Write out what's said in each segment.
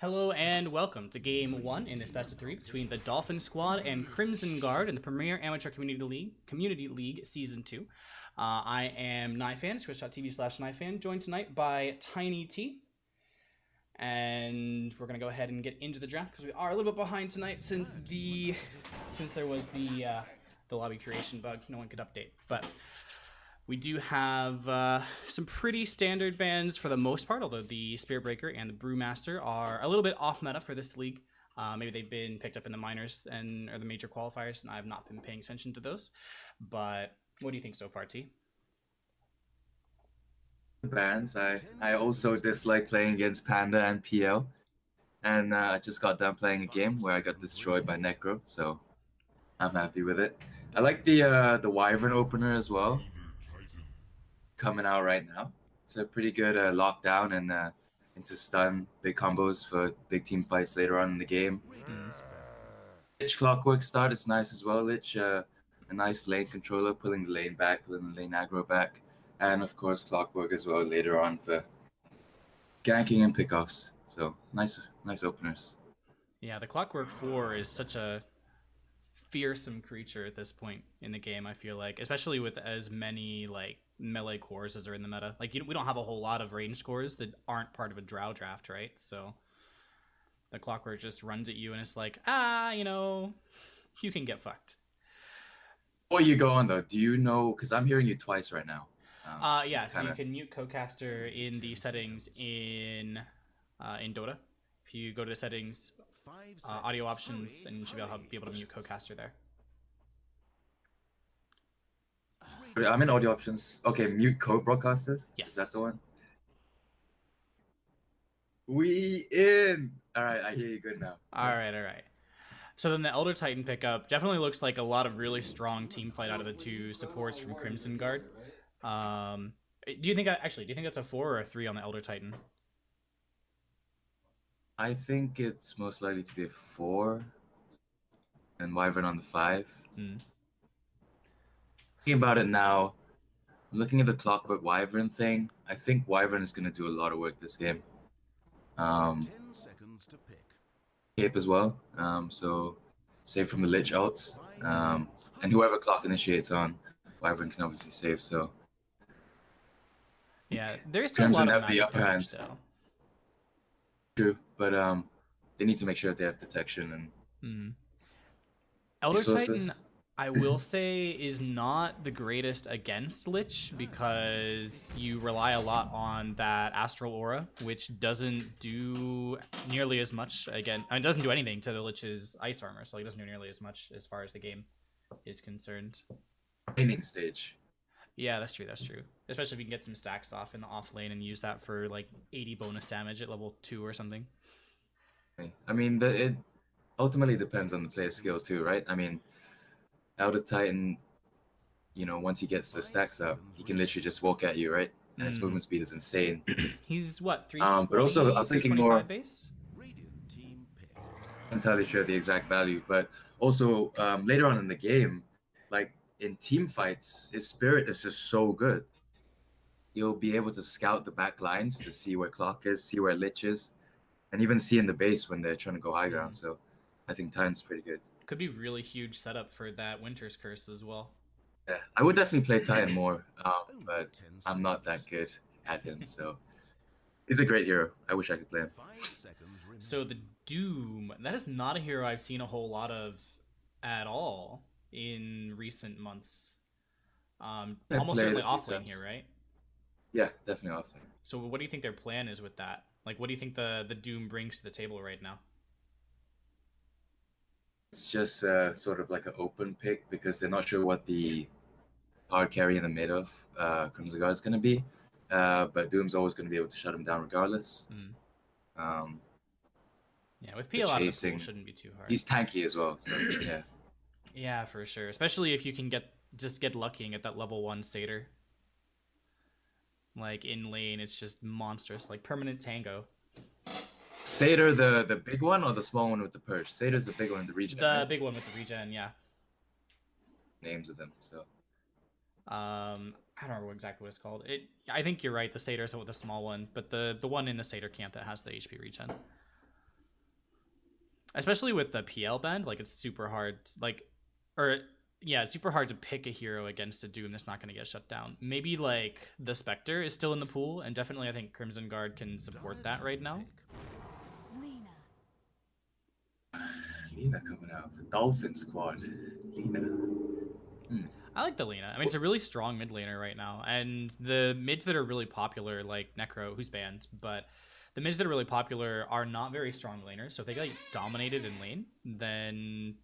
Hello and welcome to Game 1 in this best of 3 between the Dolphin Squad and Crimson Guard in the Premier Amateur Community League Season 2. I am Knifan, twitch.tv/Knifan, joined tonight by Tiny T. And we're going to go ahead and get into the draft because we are a little bit behind tonight since there was the lobby creation bug. No one could update. But we do have some pretty standard bans for the most part, although the Spirit Breaker and the Brewmaster are a little bit off meta for this league. Maybe they've been picked up in the minors or the major qualifiers, and I have not been paying attention to those. But what do you think so far, T? Bans. I also dislike playing against Panda and PL, and I just got done playing a game where I got destroyed by Necro, so I'm happy with it. I like the Wyvern opener as well, coming out right now. It's a pretty good lockdown and into stun, big combos for big team fights later on in the game. Lich Clockwork start is nice as well. Lich, a nice lane controller, pulling the lane back, pulling the lane aggro back. And of course, Clockwork as well later on for ganking and pickoffs. So nice openers. Yeah, the Clockwork 4 is such a fearsome creature at this point in the game, I feel like, especially with as many like melee cores as are in the meta. Like we don't have a whole lot of range cores that aren't part of a drow draft, right? So the Clockwork just runs at you and it's like, you can get fucked. Before you go on though, do you know, because I'm hearing you twice right now. Yeah, so you can mute Codecaster in the settings in Dota. If you go to the settings, audio options, and you should be able to mute Codecaster there. I'm in audio options. Okay, mute code broadcasters? Yes. Is that the one? We in! Alright, I hear you good now. Alright. So then the Elder Titan pickup definitely looks like a lot of really strong team fight out of the two supports from Crimson Guard. Do you think that's a 4 or a 3 on the Elder Titan? I think it's most likely to be a 4 and Wyvern on the 5. Thinking about it now, looking at the Clockwork Wyvern thing, I think Wyvern is going to do a lot of work this game. 10 seconds to pick. Cape as well, so save from the Lich ults, and whoever Clock initiates on, Wyvern can obviously save, so... Yeah, there's still Crimson a lot of have the upper hand. Though. True, but they need to make sure that they have detection and Elder resources. Titan, I will say, is not the greatest against Lich because you rely a lot on that Astral Aura, which doesn't do nearly as much. Again, it doesn't do anything to the Lich's ice armor, so it doesn't do nearly as much as far as the game is concerned. Laning stage. Yeah, that's true. Especially if you can get some stacks off in the off lane and use that for like 80 bonus damage at level 2 or something. I mean, it ultimately depends on the player's skill too, right? I mean, Elder Titan, once he gets the stacks up, he can literally just walk at you, right? And his movement speed is insane. He's what, 3? But also, I was thinking more. Base? I'm entirely sure the exact value, but also later on in the game, like in team fights, his spirit is just so good. You'll be able to scout the back lines to see where Clock is, see where Lich is, and even see in the base when they're trying to go high ground. So I think Titan's pretty good. Could be really huge setup for that Winter's Curse as well. Yeah, I would definitely play Titan more, but I'm not that good at him. So he's a great hero. I wish I could play him. So the Doom, that is not a hero I've seen a whole lot of at all in recent months. Almost certainly offlane here, right? Yeah, definitely offlane. So what do you think their plan is with that? Like, what do you think the Doom brings to the table right now? It's just sort of like an open pick because they're not sure what the hard carry in the mid of Crimson Guard is going to be. But Doom's always going to be able to shut him down regardless. Yeah, with PL out of the pool shouldn't be too hard. He's tanky as well, so yeah. Yeah, for sure. Especially if you can get lucky and get that level 1 Satyr. Like, in lane, it's just monstrous. Like, permanent tango. Satyr, the big one or the small one with the purge? Satyr's the big one in the regen. The big one with the regen, yeah. Names of them, so. I don't remember exactly what it's called. I think you're right. The Satyr's with the small one, but the one in the Satyr camp that has the HP regen. especially with the PL band. Like it's super hard, or yeah, it's super hard to pick a hero against a Doom that's not going to get shut down. Maybe like the Spectre is still in the pool, and definitely I think Crimson Guard can support that right now. Lina coming out. Dolphin squad. Lina. I like the Lina. I mean, it's a really strong mid laner right now, and the mids that are really popular, like Necro, who's banned, but the mids that are really popular are not very strong laners. So if they get like dominated in lane, then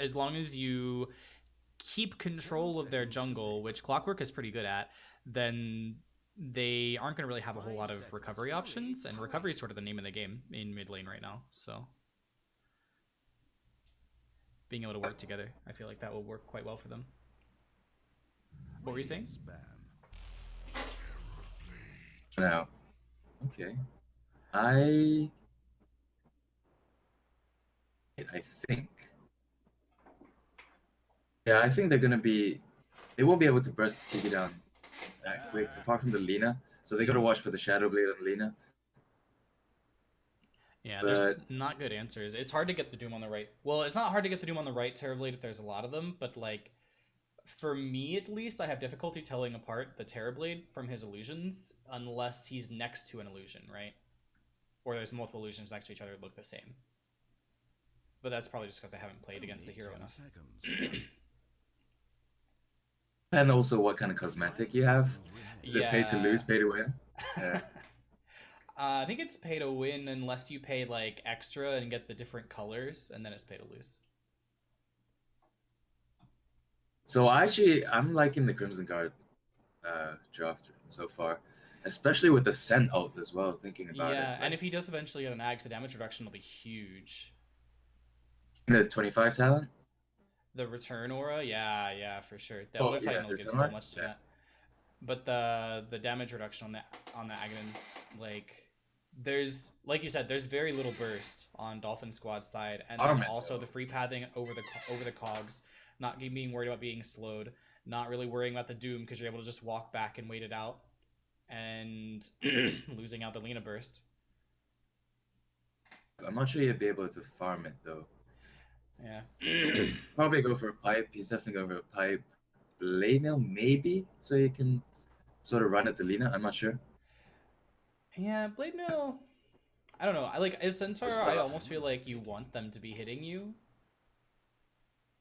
as long as you keep control of their jungle, which Clockwork is pretty good at, then they aren't going to really have a whole lot of recovery options, and recovery is sort of the name of the game in mid lane right now. So being able to work together, I feel like that will work quite well for them. What were you saying? No. Okay. I think. Yeah, I think they're gonna be. They won't be able to burst the TV down that quick, apart from the Lina. So they gotta watch for the Shadow Blade on Lina. Yeah, there's not good answers. It's hard to get the Doom on the right. Well, it's not hard to get the Doom on the right Terrorblade if there's a lot of them, but like, for me at least, I have difficulty telling apart the Terrorblade from his illusions unless he's next to an illusion, right? Or there's multiple illusions next to each other that look the same. But that's probably just because I haven't played against the hero enough. And also what kind of cosmetic you have. Is it pay to lose, pay to win? Yeah. I think it's pay to win unless you pay like extra and get the different colors, and then it's pay to lose. So I'm liking the Crimson Guard draft so far, especially with the Scent ult as well. Thinking about it, yeah, and if he does eventually get an Axe, the damage reduction will be huge. The 25 talent. The return aura, yeah, for sure. The other Titan will give so much to that. But the damage reduction on the Aghanim's, like, there's, like you said, there's very little burst on Dolphin Squad's side, and then also the free pathing over the cogs, not being worried about being slowed, not really worrying about the Doom because you're able to just walk back and wait it out, and losing out the Lina burst. I'm not sure you'll be able to farm it though. Yeah. Probably go for a pipe. He's definitely going for a pipe. Blade Mail maybe, so you can sort of run at the Lina. I'm not sure. Yeah, Blade Mail. I don't know. I like as Centaur. I almost feel like you want them to be hitting you,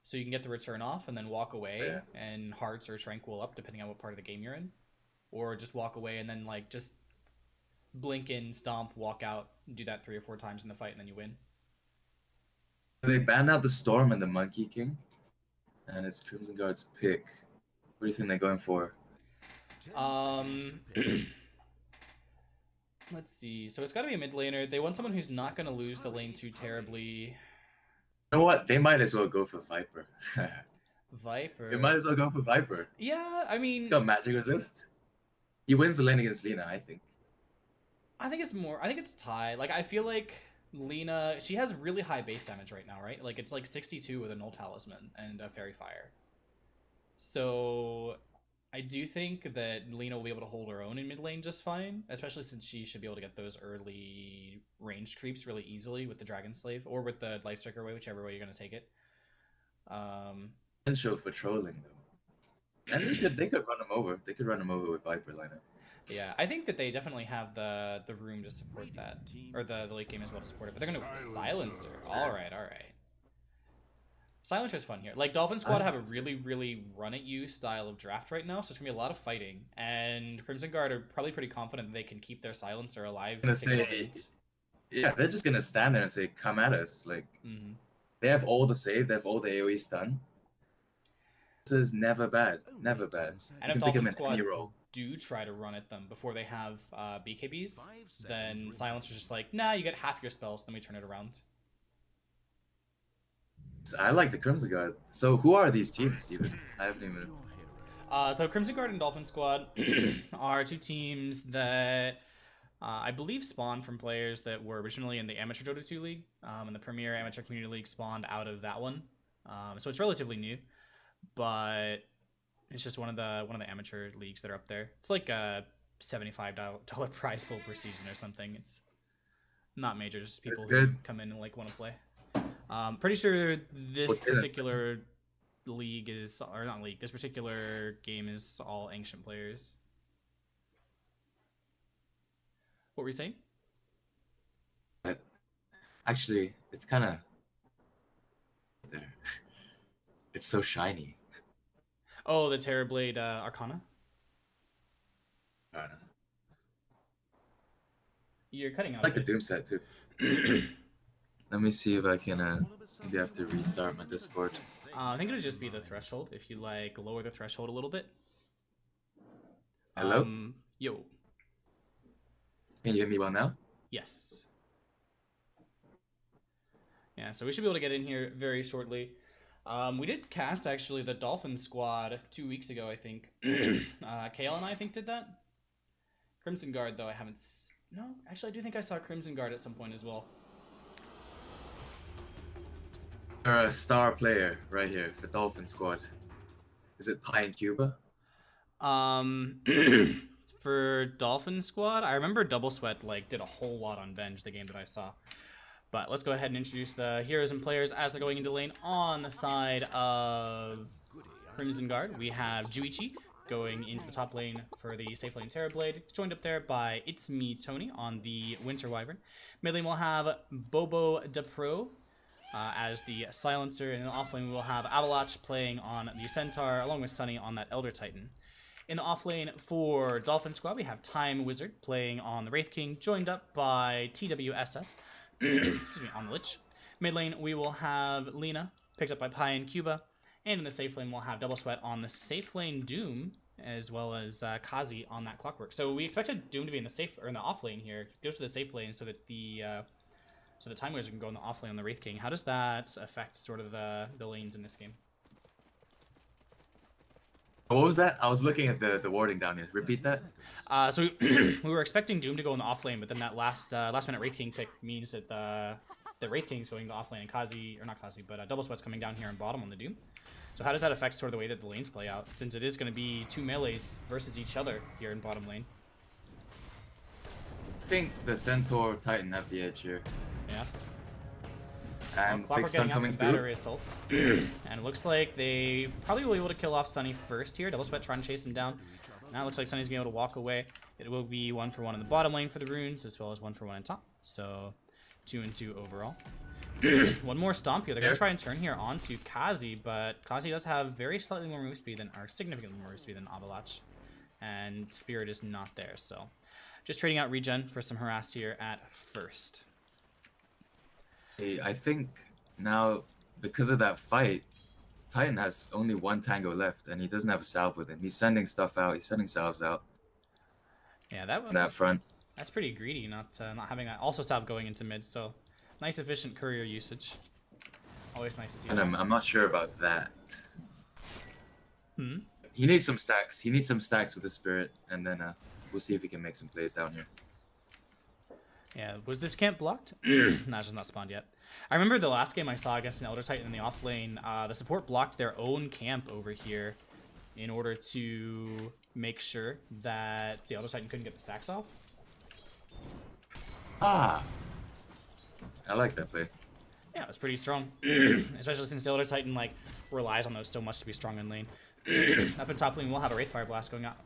so you can get the return off and then walk away, and Hearts or Tranquil up depending on what part of the game you're in, or just walk away and then like just blink in, stomp, walk out, do that 3 or 4 times in the fight, and then you win. They banned out the Storm and the Monkey King, and it's Crimson Guard's pick. What do you think they're going for? Let's see. So it's got to be a mid laner. They want someone who's not going to lose the lane too terribly. You know what? They might as well go for Viper. Viper. They might as well go for Viper. Yeah, I mean... He's got magic resist. He wins the lane against Lina, I think. I think it's tie. Like, I feel like Lina... She has really high base damage right now, right? Like, it's like 62 with a Null Talisman and a Fairy Fire. So... I do think that Lina will be able to hold her own in mid lane just fine, especially since she should be able to get those early ranged creeps really easily with the Dragon Slave or with the Lightstriker way, whichever way you're going to take it. Potential for trolling though, and they could run him over. They could run him over with Viper lineup. Yeah, I think that they definitely have the room to support that, or the late game as well to support it. But they're going to go for the Silencer. All right. Silencer is fun here. Like, Dolphin Squad have a really, really run-at-you style of draft right now, so it's going to be a lot of fighting. And Crimson Guard are probably pretty confident that they can keep their Silencer alive. Yeah, they're just going to stand there and say, come at us. Like, they have all the save, they have all the AoE stun. This is never bad. Never bad. And if Dolphin Squad do try to run at them before they have BKBs, then Silencer's just like, nah, you get half your spells, then we turn it around. I like the Crimson Guard. So who are these teams even? I haven't even... So Crimson Guard and Dolphin Squad are 2 teams that I believe spawned from players that were originally in the Amateur Dota 2 League. And the Premier Amateur Community League spawned out of that one. So it's relatively new. But it's just one of the amateur leagues that are up there. It's like a $75 prize pool per season or something. It's Not major, just people That's who good. come in and like want to play. Pretty sure this Okay. particular league is, or not league, this particular game is all ancient players. What were you saying? But actually, it's kind of there. It's so shiny. Oh, the Terrorblade Arcana? I don't know. You're cutting out I like a the bit. Doom set too. Let me see if I can. Maybe I have to restart my Discord. I think it would just be the threshold if you like lower the threshold a little bit. Hello? Yo. Can you hear me well now? Yes. Yeah, so we should be able to get in here very shortly. We did cast actually the Dolphin squad 2 weeks ago, I think. KL and I think did that. Crimson Guard though I haven't. No, actually I do think I saw Crimson Guard at some point as well. Or a star player right here for Dolphin squad. Is it Pi in Cuba? For Dolphin squad, I remember Double Sweat like did a whole lot on Venge, the game that I saw. But let's go ahead and introduce the heroes and players as they're going into lane. On the side of Crimson Guard, we have Juichi going into the top lane for the safe lane Terrorblade, joined up there by It's Me Tony on the Winter Wyvern. Mid lane we'll have Bobo DePro as the Silencer, and in the off lane we will have Avalanche playing on the Centaur, along with Sunny on that Elder Titan. In the off lane for Dolphin Squad, we have Time Wizard playing on the Wraith King, joined up by TWSS. Excuse me, on the Lich. Mid lane, we will have Lena, picked up by Pi in Cuba. And in the safe lane, we'll have Double Sweat on the safe lane Doom, as well as Kazi on that Clockwork. So we expected Doom to be in the safe or in the off lane here. Goes to the safe lane so that the Time Wizard can go in the off lane on the Wraith King. How does that affect sort of the lanes in this game? What was that? I was looking at the wording down here. Repeat that. So we were expecting Doom to go in the off lane, but then that last minute Wraith King pick means that the Wraith King's going to off lane, and Kazi, or not Kazi, but Double Sweat's coming down here in bottom on the Doom. So how does that affect sort of the way that the lanes play out, since it is going to be two melees versus each other here in bottom lane? I think the Centaur Titan have the edge here. Yeah. And Clockwork big stun getting out coming some through. battery assaults. And it looks like they probably will be able to kill off Sunny first here. Double Sweat trying to chase him down. Now it looks like Sunny's going to be able to walk away. It will be 1-for-1 in the bottom lane for the runes, as well as 1-for-1 in top. So 2-and-2 overall. One more stomp here. They're going to try and turn here onto Kazi, but Kazi does have very slightly more move speed than, or significantly more move speed than Avalanche. And Spirit is not there, so just trading out regen for some harass here at first. Hey, I think now, because of that fight, Titan has only one tango left, and he doesn't have a salve with him. He's sending stuff out. He's sending salves out Yeah, that on one. that front. That's pretty greedy, not having that. Also, salve going into mid, so nice efficient courier usage. Always nice to see. And that. I'm not sure about that. Hmm. He needs some stacks. He needs some stacks with the Spirit, and then we'll see if he can make some plays down here. Yeah, was this camp blocked? No, it's just not spawned yet. I remember the last game I saw against an Elder Titan in the off lane, the support blocked their own camp over here in order to make sure that the Elder Titan couldn't get the stacks off. Ah! I like that play. Yeah, it was pretty strong. Especially since the Elder Titan like relies on those so much to be strong in lane. Up in top lane, we'll have a Wraith Fire Blast going out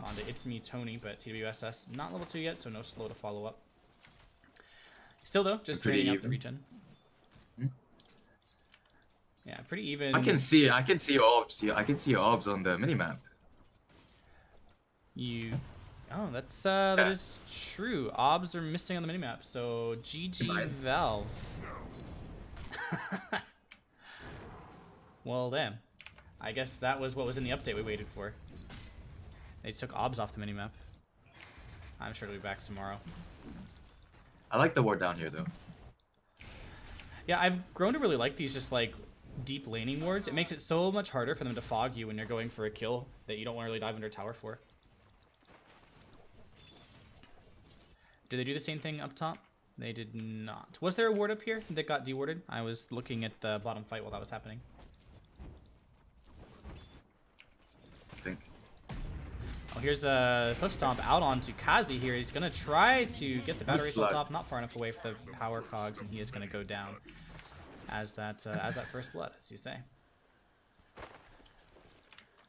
onto It's Me Tony, but TWSS not level 2 yet, so no slow to follow up. Still though, just Pretty trading out the even. regen. Hmm? Yeah, pretty even. I can see orbs. I can see orbs on the minimap. Oh, that is true. Obs are missing on the minimap, so GG Goodbye. Valve. Well, damn. I guess that was what was in the update we waited for. They took Obs off the minimap. I'm sure it'll be back tomorrow. I like the ward down here though. Yeah, I've grown to really like these just like deep laning wards. It makes it so much harder for them to fog you when you're going for a kill that you don't want to really dive under tower for. Did they do the same thing up top? They did not. Was there a ward up here that got dewarded? I was looking at the bottom fight while that was happening. I think. Well, here's a hoof stomp out onto Kazi here. He's going to try to get the battery assault off, not far enough away for the power cogs, and he is going to go down as that first blood, as you say.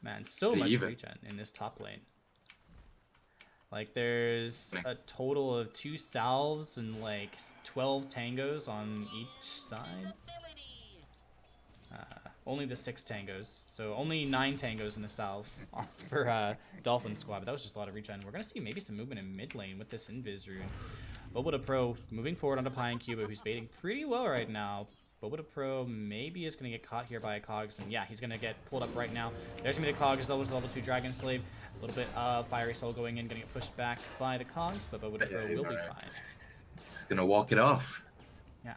Man, so much regen in this top lane. Like, there's a total of 2 salves and like 12 tangos on each side. Only the 6 tangos, so only 9 tangos in the salve for Dolphin squad, but that was just a lot of regen. We're going to see maybe some movement in mid lane with this Invis rune. Boba Pro moving forward onto Pi and Cuba, who's baiting pretty well right now. Boba Pro maybe is going to get caught here by a Cogs, and yeah, he's going to get pulled up right now. There's going to be the Cogs, that was level 2 Dragon Slave. A little bit of Fiery Soul going in, going to get pushed back by the Cogs, but Boba Pro will be fine. He's going to walk it off. Yeah,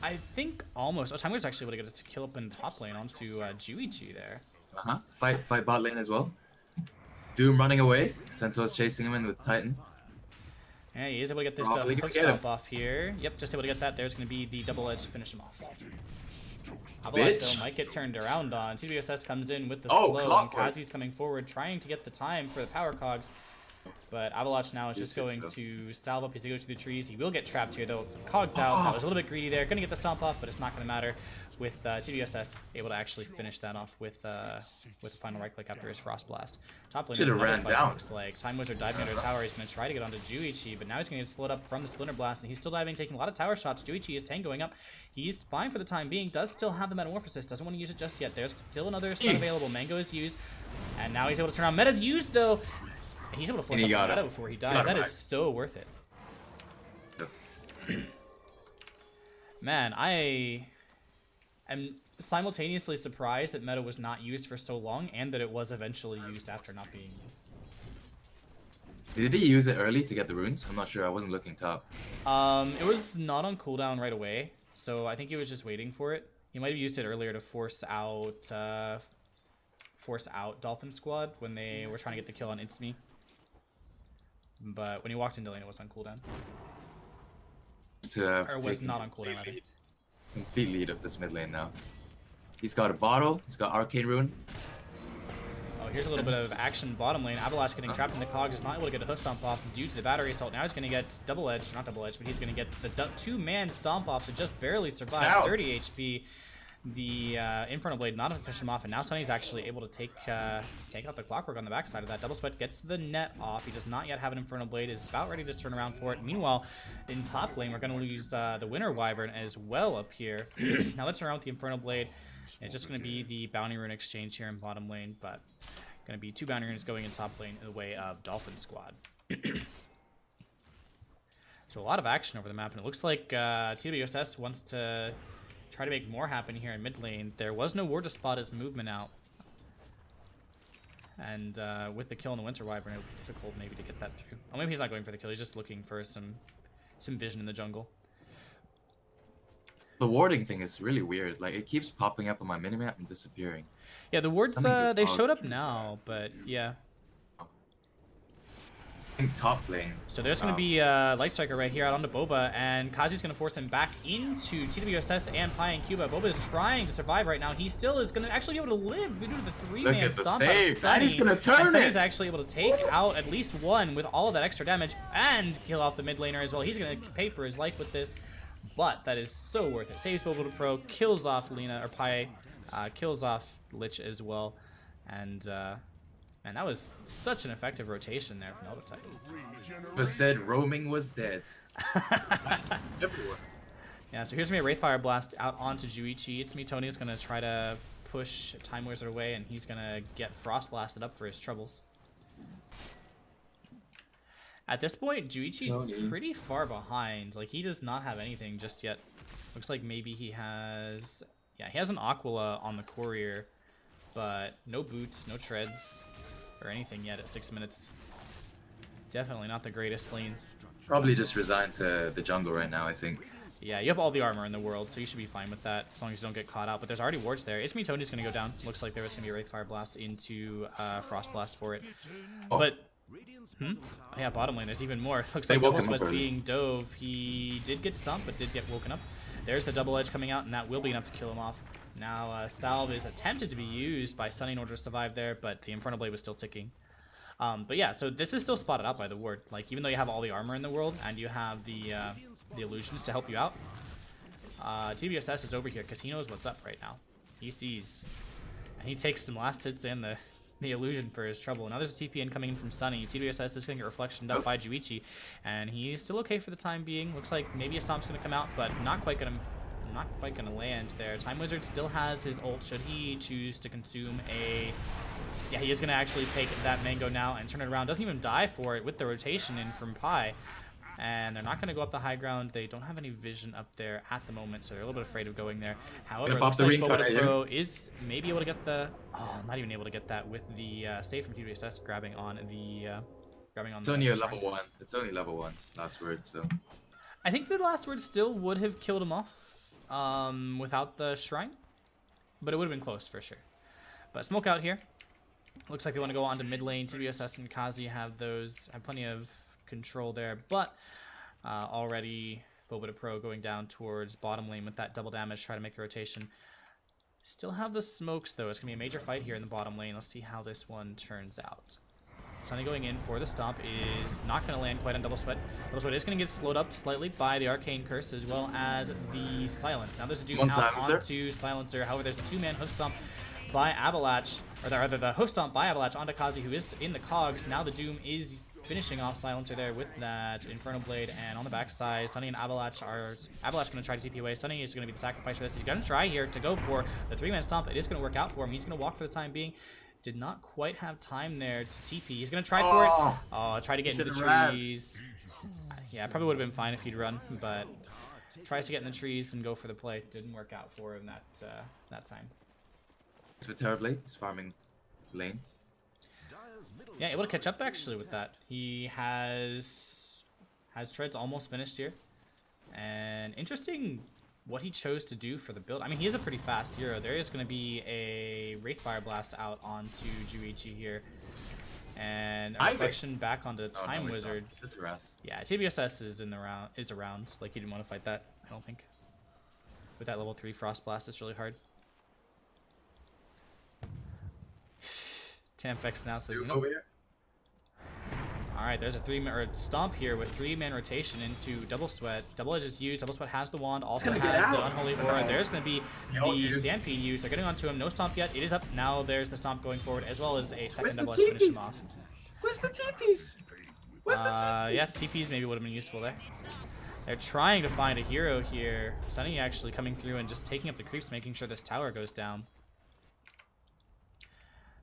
I think almost. Oh, Time was actually able to get a kill up in top lane onto Juichi there. Fight bot lane as well. Doom running away. Centaur's chasing him in with Titan. Yeah, he is able to get this hook stomp off here. Yep, just able to get that. There's going to be the double edge to finish him off. Avalanche though might get turned around on. TWSS comes in with the slow, and Kazi's coming forward trying to get the time for the power cogs. But Avalanche now is just going to salve up as he goes through the trees. He will get trapped here, though. Cogs out. That was a little bit greedy there. Going to get the stomp off, but it's not going to matter. With TWSS able to actually finish that off with the final right click after his Frost Blast. Top lane ran down. Looks like Time Wizard diving under the tower. He's going to try to get onto Juichi, but now he's going to get slowed up from the Splinter Blast, and he's still diving, taking a lot of tower shots. Juichi is tangoing up. He's fine for the time being. Does still have the Metamorphosis. Doesn't want to use it just yet. There's still another stun available. Mango is used, and now he's able to turn around. Meta's used, though. He's able to force up the meta before he dies. That is so worth it. Man, I am simultaneously surprised that meta was not used for so long and that it was eventually used after not being used. Did he use it early to get the runes? I'm not sure. I wasn't looking top. It was not on cooldown right away, so I think he was just waiting for it. He might have used it earlier to force out Dolphin squad when they were trying to get the kill on Insme. But when he walked into lane, it was on cooldown. Or was not on cooldown, I think. Complete lead of this mid lane now. He's got a bottle. He's got Arcane Rune. Oh, here's a little bit of action bottom lane. Avalanche getting trapped in the cogs. Is not able to get a hoof stomp off due to the battery assault. Now he's going to get double edge. Not double edge, but he's going to get the 2-man stomp off to just barely survive. 30 HP. The Infernal Blade not able to finish him off, and now Sunny's actually able to take out the Clockwork on the backside of that. Double Sweat gets the net off. He does not yet have an Infernal Blade, is about ready to turn around for it. Meanwhile, in top lane, we're going to lose the Winter Wyvern as well up here. Now let's turn around with the Infernal Blade. It's just going to be the Bounty Rune exchange here in bottom lane, but going to be 2 Bounty Runes going in top lane in the way of Dolphin Squad. So a lot of action over the map, and it looks like TWSS wants to try to make more happen here in mid lane. There was no ward to spot his movement out. And with the kill on the Winter Wyvern, it would be difficult maybe to get that through. Oh, maybe he's not going for the kill. He's just looking for some vision in the jungle. The warding thing is really weird. Like, it keeps popping up on my minimap and disappearing. Yeah, the wards, they showed up now, but yeah. In top lane. So there's going to be Light Striker right here out onto Boba, and Kazi's going to force him back into TWSS and Pi and Cuba. Boba is trying to survive right now. He still is going to actually be able to live due to the 3-man stomp out of Sunny. He's going to turn it. Sunny's actually able to take out at least one with all of that extra damage and kill off the mid laner as well. He's going to pay for his life with this, but that is so worth it. Saves Boba Pro, kills off Lina or Pi, kills off Lich as well, and man, that was such an effective rotation there from Elder Titan. But said roaming was dead. Yeah, so here's going to be a Wraithfire Blast out onto Juichi. It's me, Tony, is going to try to push Time Wizard away, and he's going to get Frost Blasted up for his troubles. At this point, Juichi's pretty far behind. Like, he does not have anything just yet. Looks like maybe he has... Yeah, he has an Aquila on the Courier, but no boots, no treads, or anything yet at 6 minutes. Definitely not the greatest lane. Probably just resigned to the jungle right now, I think. Yeah, you have all the armor in the world, so you should be fine with that, as long as you don't get caught out. But there's already wards there. It's me, Tony's going to go down. Looks like there was going to be a Wraithfire Blast into Frost Blast for it. Oh. But... Oh, yeah, bottom lane, there's even more. Looks like Double Sweat's being dove. He did get stumped, but did get woken up. There's the double edge coming out, and that will be enough to kill him off. Now, Salve is attempted to be used by Sunny in order to survive there, but the Infernal Blade was still ticking. But yeah, so this is still spotted out by the ward. Like, even though you have all the armor in the world and you have the illusions to help you out, TBSS is over here because he knows what's up right now. He sees, and he takes some last hits and the illusion for his trouble. Now there's a TP incoming in from Sunny. TBSS is going to get reflectioned up by Juichi, and he's still okay for the time being. Looks like maybe a stomp's going to come out, but not quite going to land there. Time Wizard still has his ult should he choose to consume a... Yeah, he is going to actually take that Mango now and turn it around. Doesn't even die for it with the rotation in from Pi. And they're not going to go up the high ground. They don't have any vision up there at the moment, so they're a little bit afraid of going there. However, looks like Boba Pro is maybe able to get the... Oh, not even able to get that with the save from TBSS grabbing on the... It's only a level 1. It's only level 1. Last word, so... I think the last word still would have killed him off without the shrine. But it would have been close for sure. But smoke out here. Looks like they want to go on to mid lane. TBSS and Kazi have plenty of control there, but already Boba Pro going down towards bottom lane with that double damage, try to make the rotation. Still have the smokes though. It's gonna be a major fight here in the bottom lane. Let's see how this one turns out. Sunny going in for the stomp is not going to land quite on Double Sweat. Double Sweat is going to get slowed up slightly by the Arcane Curse as well as the Silence. Now there's a Doom out onto Silencer. However, there's a two-man hoof stomp by Avalanche, or rather the hoof stomp by Avalanche onto Kazi, who is in the cogs. Now the Doom is finishing off Silencer there with that Inferno Blade, and on the backside, Sunny and Avalanche are... Avalanche going to try to TP away. Sunny is going to be the sacrifice for this. He's going to try here to go for the three-man stomp. It is going to work out for him. He's going to walk for the time being. Did not quite have time there to TP. He's going to try for it. Oh, try to get into the trees. Yeah, probably would have been fine if he'd run, but tries to get in the trees and go for the play. Didn't work out for him that time. So terribly, he's farming lane. Yeah, able to catch up actually with that. He has treads almost finished here. And interesting what he chose to do for the build. I mean, he is a pretty fast hero. There is going to be a Wraithfire Blast out onto Juichi here. And a reflection back onto Time Wizard. Just harass. Yeah, TBSS is around. Like, he didn't want to fight that, I don't think. With that level 3 Frost Blast, it's really hard. Tamfex now says, no. Alright, there's a stomp here with 3-man rotation into Double Sweat. Double Edge is used. Double Sweat has the wand, also has the Unholy Aura. There's going to be the Stampede used. They're getting onto him. No stomp yet. It is up. Now there's the stomp going forward, as well as a second Double Edge to finish him off. Where's the TPs? Where's the TPs? Yeah, TPs maybe would have been useful there. They're trying to find a hero here. Sunny actually coming through and just taking up the creeps, making sure this tower goes down.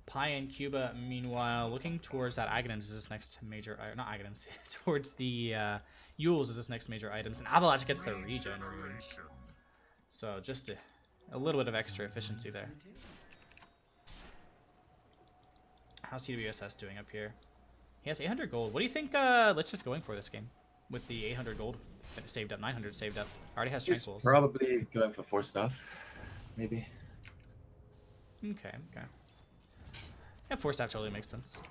Pi and Cuba, meanwhile, looking towards that Aghanims is this next major... not Aghanims, towards the Yules is this next major items. And Avalanche gets the regen rune. So just a little bit of extra efficiency there. How's TWSS doing up here? He has 800 gold. What do you think Lich is going for this game? With the 800 gold saved up, 900 saved up. Already has Tranquils. He's probably going for 4 stuff. Maybe. Okay. Yeah, 4 staff totally makes sense.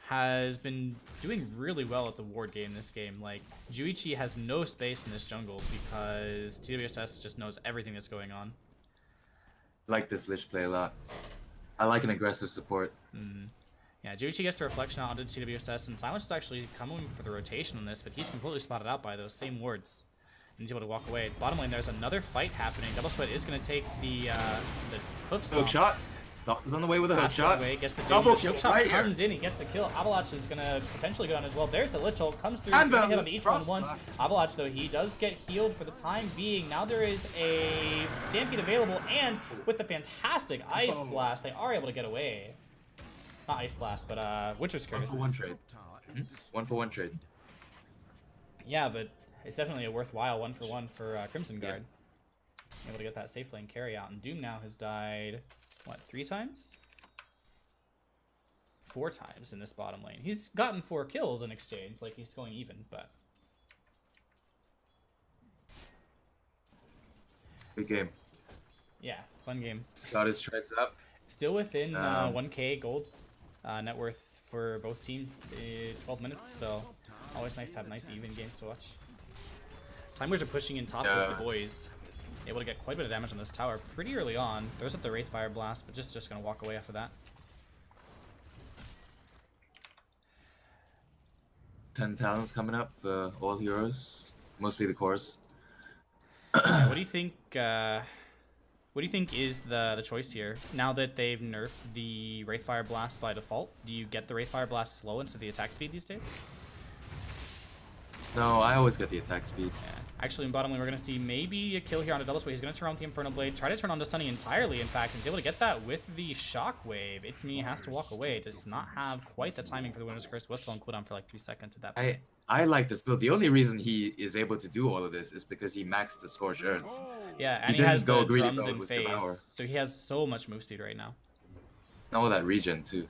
Has been doing really well at the ward game this game. Like, Juichi has no space in this jungle because TWSS just knows everything that's going on. I like this Lich play a lot. I like an aggressive support. Yeah, Juichi gets the reflection out onto TWSS, and Silence is actually coming for the rotation on this, but he's completely spotted out by those same wards. And he's able to walk away. Bottom lane, there's another fight happening. Double Sweat is going to take the hoof stomp. Hook shot. Doc is on the way with a hook shot. Gets the double kill. Hook Shot right comes in. He gets the kill. Avalanche is going to potentially go down as well. There's the Lich ult. Comes through. He's going to hit on each one once. Avalanche, though, he does get healed for the time being. Now there is a Stampede available, and with the fantastic Ice Blast, they are able to get away. Not Ice Blast, but Witcher's Curse. 1-for-1 trade. 1-for-1 trade. Yeah, but it's definitely a worthwhile 1-for-1 for Crimson Guard. Able to get that safe lane carry out, and Doom now has died, what, 3 times? 4 times in this bottom lane. He's gotten 4 kills in exchange, like he's going even, but... Good game. Yeah, fun game. Got his treads up. Still within 1k gold net worth for both teams, 12 minutes, so always nice to have nice even games to watch. Timers are pushing in top with the boys. Able to get quite a bit of damage on this tower pretty early on. Throws up the Wraithfire Blast, but just gonna walk away after that. 10 talents coming up for all heroes, mostly the cores. What do you think? What do you think is the choice here? Now that they've nerfed the Wraithfire Blast by default, do you get the Wraithfire Blast slow instead of the attack speed these days? No, I always get the attack speed. Yeah. Actually, in bottom lane, we're going to see maybe a kill here on a double sway. He's going to turn on the Infernal Blade, try to turn on to Sunny entirely, in fact, and he's able to get that with the Shockwave. It's Me has to walk away. Does not have quite the timing for the Winter's Curse. Was still on cooldown for like 3 seconds at that point. I like this build. The only reason he is able to do all of this is because he maxed the Scorched Earth. Yeah, and he didn't has go the greedy drums mode in with phase, Devour. so he has so much move speed right now. All that regen too.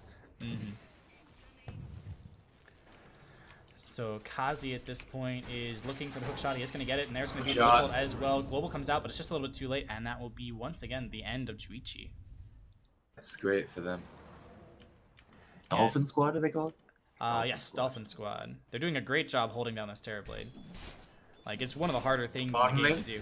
So Kazi at this point is looking for the hook shot. He is going to get it, and there's going to be the Shot. ult as well. Global comes out, but it's just a little bit too late, and that will be once again the end of Juichi. That's great for them. Yeah. Dolphin squad, are they called? Yes, Dolphin Squad. They're doing a great job holding down this Terrorblade. Like, it's one of the harder things in the game to do.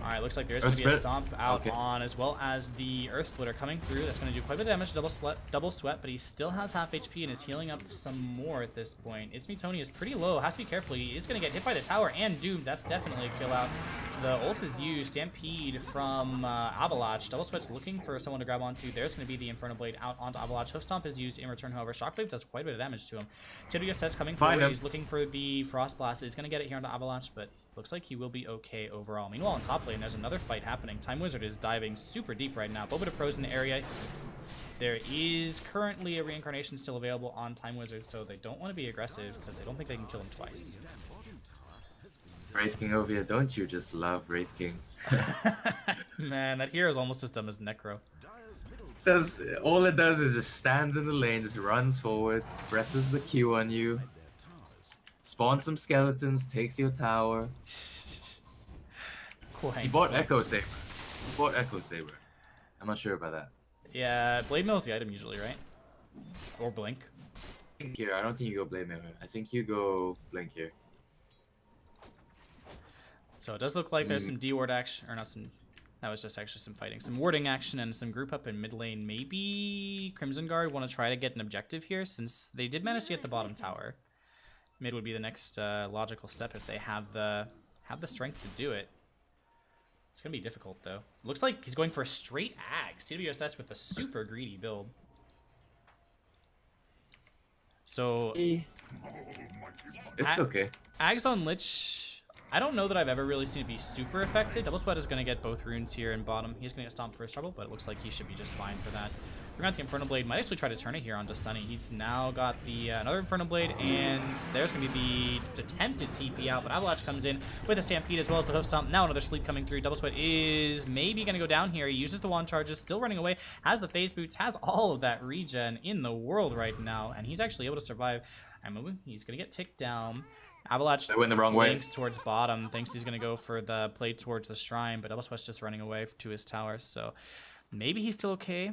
Alright, looks like there's going to be a stomp out on, as well as the Earth Splitter coming through. That's going to do quite a bit of damage, double sweat, but he still has half HP and is healing up some more at this point. Tony is pretty low, has to be careful. He is going to get hit by the tower and doomed. That's definitely a kill out. The ult is used. Stampede from Avalanche. Double Sweat's looking for someone to grab onto. There's going to be the Infernal Blade out onto Avalanche. Hoof Stomp is used in return, however. Shockwave does quite a bit of damage to him. TWSS coming forward. He's looking for the Frost Blast. He's going to get it here onto Avalanche, but looks like he will be okay overall. Meanwhile, on top lane, there's another fight happening. Time Wizard is diving super deep right now. Boba Pro's in the area. There is currently a reincarnation still available on Time Wizard, so they don't want to be aggressive because they don't think they can kill him twice. Wraith King over here, don't you just love Wraith King? Man, that hero is almost as dumb as Necro. All it does is just stands in the lane, just runs forward, presses the Q on you, spawns some skeletons, takes your tower. He bought Echo Saber. I'm not sure about that. Yeah, Blade Mail is the item usually, right? Or Blink. Here, I don't think you go Blade Mail. I think you go Blink here. So it does look like there's some D-ward action, or not some, that was just actually some fighting. Some warding action and some group up in mid lane. Maybe Crimson Guard want to try to get an objective here since they did manage to get the bottom tower. Mid would be the next logical step if they have the strength to do it. It's going to be difficult though. Looks like he's going for a straight Ags. TWSS with a super greedy build. So It's okay. Ags on Lich, I don't know that I've ever really seen it be super effective. Double Sweat is going to get both runes here in bottom. He's going to get stomped first trouble, but it looks like he should be just fine for that. We're going to the Infernal Blade. Might actually try to turn it here onto Sunny. He's now got the another Infernal Blade, and there's going to be the attempted TP out, but Avalanche comes in with a Stampede as well as the Hoof Stomp. Now another Sleep coming through. Double Sweat is maybe going to go down here. He uses the wand charges, still running away, has the phase boots, has all of that regen in the world right now, and he's actually able to survive. He's going to get ticked down. Avalanche went the wrong way. Links towards bottom, thinks he's going to go for the play towards the shrine, but Double Sweat's just running away to his tower, so maybe he's still okay.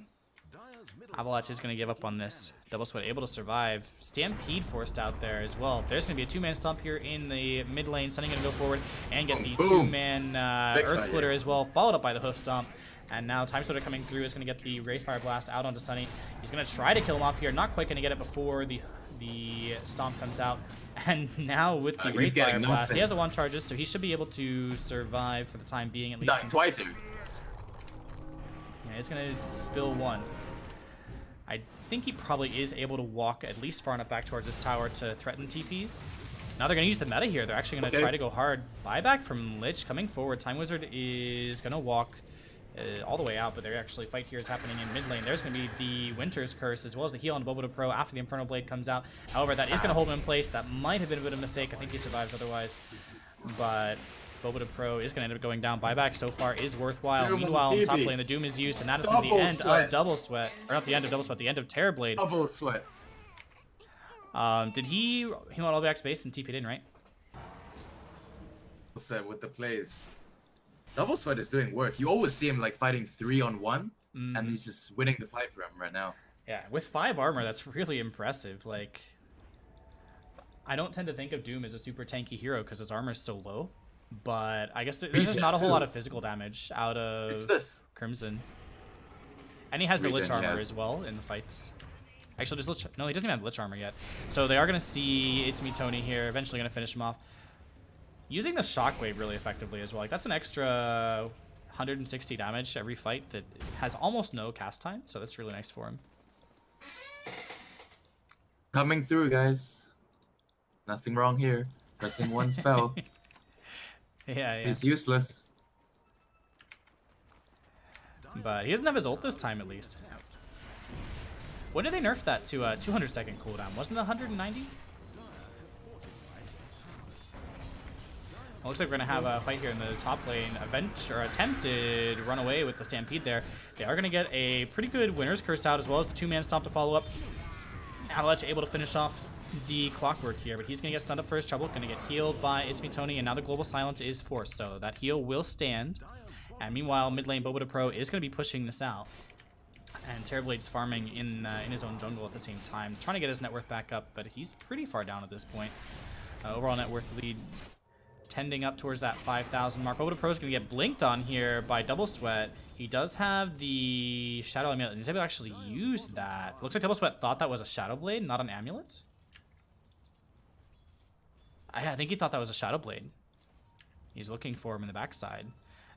Avalanche is going to give up on this. Double Sweat able to survive. Stampede forced out there as well. There's going to be a two-man stomp here in the mid lane. Sunny going to go forward and get the two-man Earth Splitter as well, followed up by the Hoof Stomp. And now Time Splitter coming through is going to get the Wraithfire Blast out onto Sunny. He's going to try to kill him off here. Not quite going to get it before the stomp comes out. And now with the Wraithfire Blast, he has the one charges, so he should be able to survive for the time being at least. Died twice here. Yeah, he's going to spill once. I think he probably is able to walk at least far enough back towards his tower to threaten TPs. Now they're going to use the meta here. They're actually going to try to go hard. Buyback from Lich coming forward. Time Wizard is going to walk all the way out, but their actually fight here is happening in mid lane. There's going to be the Winter's Curse as well as the heal on Boba Pro after the Infernal Blade comes out. However, that is going to hold him in place. That might have been a bit of a mistake. I think he survives otherwise, but Boba Pro is going to end up going down. Buyback so far is worthwhile. Meanwhile, on top lane, the Doom is used, and that is going to be the end of Double Sweat. Or not the end of Double Sweat, the end of Terrorblade. Double Sweat. Did he went all the way back to base and TP'd in, right? Double Sweat with the plays. Double Sweat is doing work. You always see him like fighting 3-on-1, and he's just winning the fight for him right now. Yeah, with 5 armor, that's really impressive. Like, I don't tend to think of Doom as a super tanky hero because his armor is so low. But I guess there's just not a whole lot of physical damage out of Crimson. And he has the Lich armor as well in the fights. Actually, just no, he doesn't even have Lich Armor yet. So they are going to see It's Me Tony here, eventually going to finish him off. Using the Shockwave really effectively as well. Like, that's an extra 160 damage every fight that has almost no cast time, so that's really nice for him. Coming through, guys. Nothing wrong here. Pressing one spell. Yeah. It's useless. But he doesn't have his ult this time, at least. When did they nerf that to a 200-second cooldown? Wasn't it 190? Looks like we're going to have a fight here in the top lane. Attempted run away with the Stampede there. They are going to get a pretty good Winner's Curse out, as well as the 2-man stomp to follow up. Avalanche able to finish off the Clockwork here, but he's going to get stunned up for his trouble. Going to get healed by It's Me Tony, and now the Global Silence is forced, so that heal will stand. And meanwhile, mid lane Boba the Pro is going to be pushing this out. And Terrorblade's farming in his own jungle at the same time, trying to get his net worth back up, but he's pretty far down at this point. Overall net worth lead tending up towards that 5,000 mark. Boba the Pro is going to get blinked on here by Double Sweat. He does have the Shadow Amulet, and he's able to actually use that. Looks like Double Sweat thought that was a Shadow Blade, not an amulet. I think he thought that was a Shadow Blade. He's looking for him in the backside.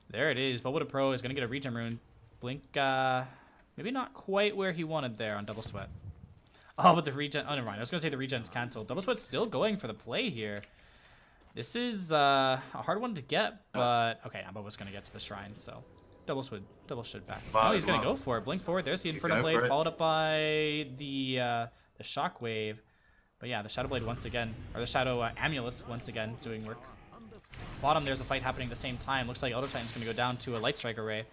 There it is. Boba the Pro is going to get a regen rune. Blink, maybe not quite where he wanted there on Double Sweat. Oh, but the regen... Oh, never mind. I was going to say the regen's canceled. Double Sweat's still going for the play here. This is a hard one to get, but... Okay, now Boba's going to get to the shrine, so... Double should back. Oh, he's going to go for it. Blink forward. There's the Inferno Blade, followed up by the Shockwave. But yeah, the Shadow Blade once again, or the Shadow Amulet once again doing work. Bottom, there's a fight happening at the same time. Looks like Elder Titan's going to go down to a Light Strike Array.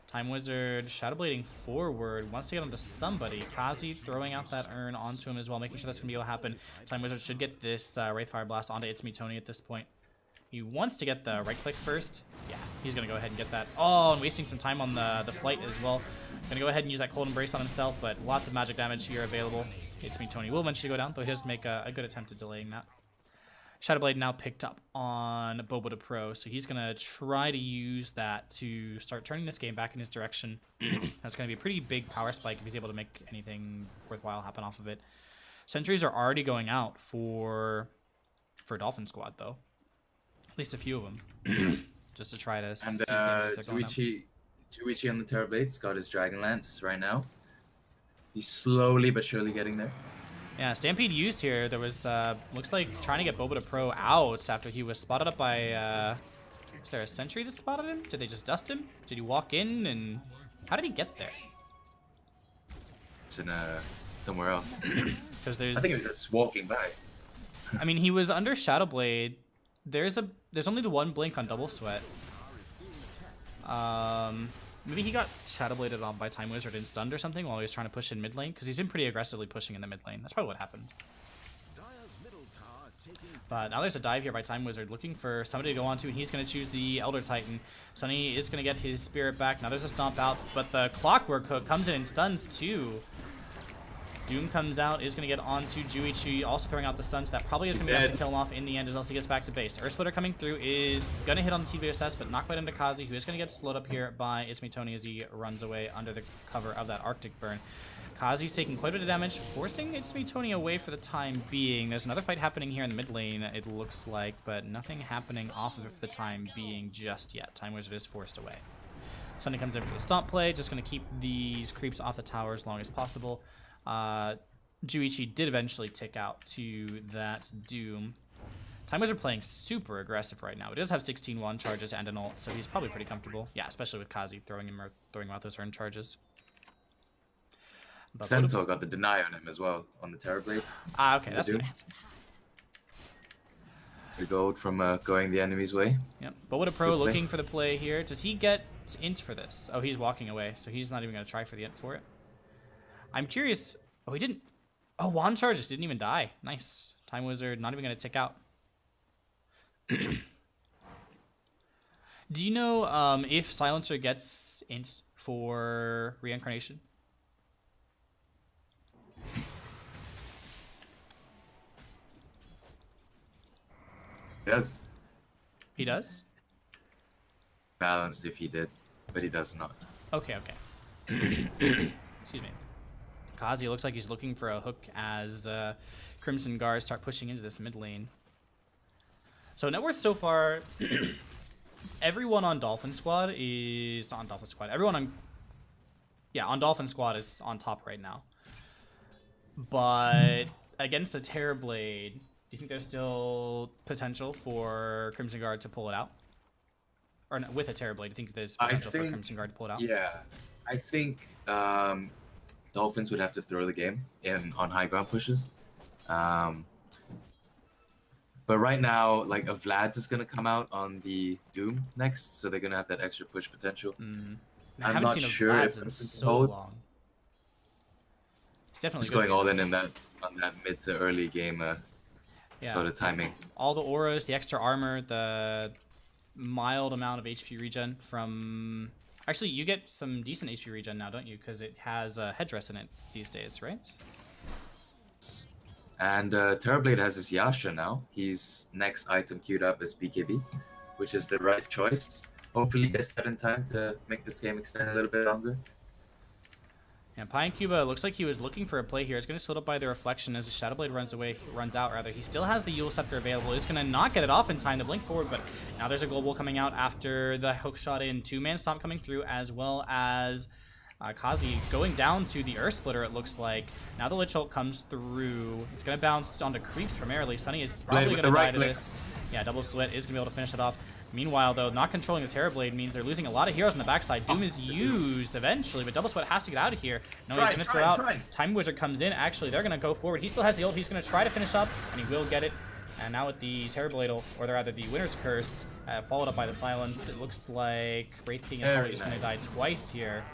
Time Wizard Shadow Blading forward, wants to get onto somebody. Kazi throwing out that urn onto him as well, making sure that's going to be able to happen. Time Wizard should get this Ray Fire Blast onto It's Me Tony at this point. He wants to get the right click first. Yeah, he's going to go ahead and get that. Oh, and wasting some time on the flight as well. Going to go ahead and use that Cold Embrace on himself, but lots of magic damage here available. It's Me Tony will eventually go down, though he does make a good attempt at delaying that. Shadow Blade now picked up on Boba the Pro, so he's going to try to use that to start turning this game back in his direction. That's going to be a pretty big power spike if he's able to make anything worthwhile happen off of it. Sentries are already going out for Dolphin Squad, though. At least a few of them. Just to try to see things as they're going up. Juichi on the Terrorblade's got his Dragon Lance right now. He's slowly but surely getting there. Yeah, Stampede used here. There was, looks like trying to get Boba the Pro out after he was spotted up by, is there a sentry that spotted him? Did they just dust him? Did he walk in, and how did he get there? It's in, somewhere else. Because there's... I think he was just walking by. I mean, he was under Shadow Blade. There's only the one blink on Double Sweat. Maybe he got Shadow Bladed on by Time Wizard and stunned or something while he was trying to push in mid lane, because he's been pretty aggressively pushing in the mid lane. That's probably what happened. But now there's a dive here by Time Wizard, looking for somebody to go onto, and he's going to choose the Elder Titan. Sunny is going to get his spirit back. Now there's a stomp out, but the Clockwork Hook comes in and stuns too. Doom comes out, is going to get onto Juichi, also throwing out the stuns. That probably is going to be enough to kill him off in the end as he gets back to base. Earth Splitter coming through is going to hit on the TBSS, but not quite into Kazi, who is going to get slowed up here by It's Me Tony as he runs away under the cover of that Arctic Burn. Kazi's taking quite a bit of damage, forcing It's Me Tony away for the time being. There's another fight happening here in the mid lane, it looks like, but nothing happening off of it for the time being just yet. Time Wizard is forced away. Sunny comes in for the stomp play, just going to keep these creeps off the tower as long as possible. Juichi did eventually tick out to that Doom. Time Wizard playing super aggressive right now. He does have 16 1 charges and an ult, so he's probably pretty comfortable. Yeah, especially with Kazi throwing out those urn charges. But Centaur got the deny on him as well, on the Terrorblade. Ah, okay, that's nice. The gold from going the enemy's way. Yep, but what a pro looking for the play here. Does he get int for this? Oh, he's walking away, so he's not even going to try for the int for it. I'm curious. Oh, he didn't. Oh, wand charges didn't even die. Nice. Time Wizard not even going to tick out. Do you know if Silencer gets int for reincarnation? Yes. He does? Balanced if he did, but he does not. Okay, okay. Excuse me. Kazi looks like he's looking for a hook as Crimson Guard start pushing into this mid lane. So net worth so far, everyone on Dolphin Squad is not on Dolphin Squad. Everyone on Dolphin Squad is on top right now. But against a Terrorblade, do you think there's still potential for Crimson Guard to pull it out? Or no, with a Terrorblade, do you think there's potential for Crimson Guard to pull it out? Yeah, I think Dolphins would have to throw the game on high ground pushes. But right now, like, a Vlad's is going to come out on the Doom next, so they're going to have that extra push potential. I haven't not seen a sure Vlad's if in it's so hold. long. It's definitely Just good going all against- in on that mid to early game sort of timing. All the auras, the extra armor, the mild amount of HP regen from... Actually, you get some decent HP regen now, don't you? Because it has a headdress in it these days, right? And Terrorblade has his Yasha now. His next item queued up is BKB, which is the right choice. Hopefully he gets that in time to make this game extend a little bit longer. Yeah, Pine Cuba looks like he was looking for a play here. It's going to slowed up by the reflection as the Shadowblade runs out rather. He still has the Yule Scepter available. He's going to not get it off in time to blink forward, but now there's a global coming out after the hook shot in. 2-man stomp coming through, as well as Kazi going down to the Earth Splitter, it looks like. Now the Lich Ult comes through. It's going to bounce onto creeps primarily. Sunny is probably going to die to this. Yeah, Double Sweat is going to be able to finish it off. Meanwhile, though, not controlling the Terrorblade means they're losing a lot of heroes on the backside. Doom is used eventually, but Double Sweat has to get out of here. No, he's going to throw out. Time Wizard comes in. Actually, they're going to go forward. He still has the ult. He's going to try to finish up, and he will get it. And now with the Terrorblade, or rather the Winter's Curse, followed up by the Silence, it looks like Wraith King is probably just going to die twice here.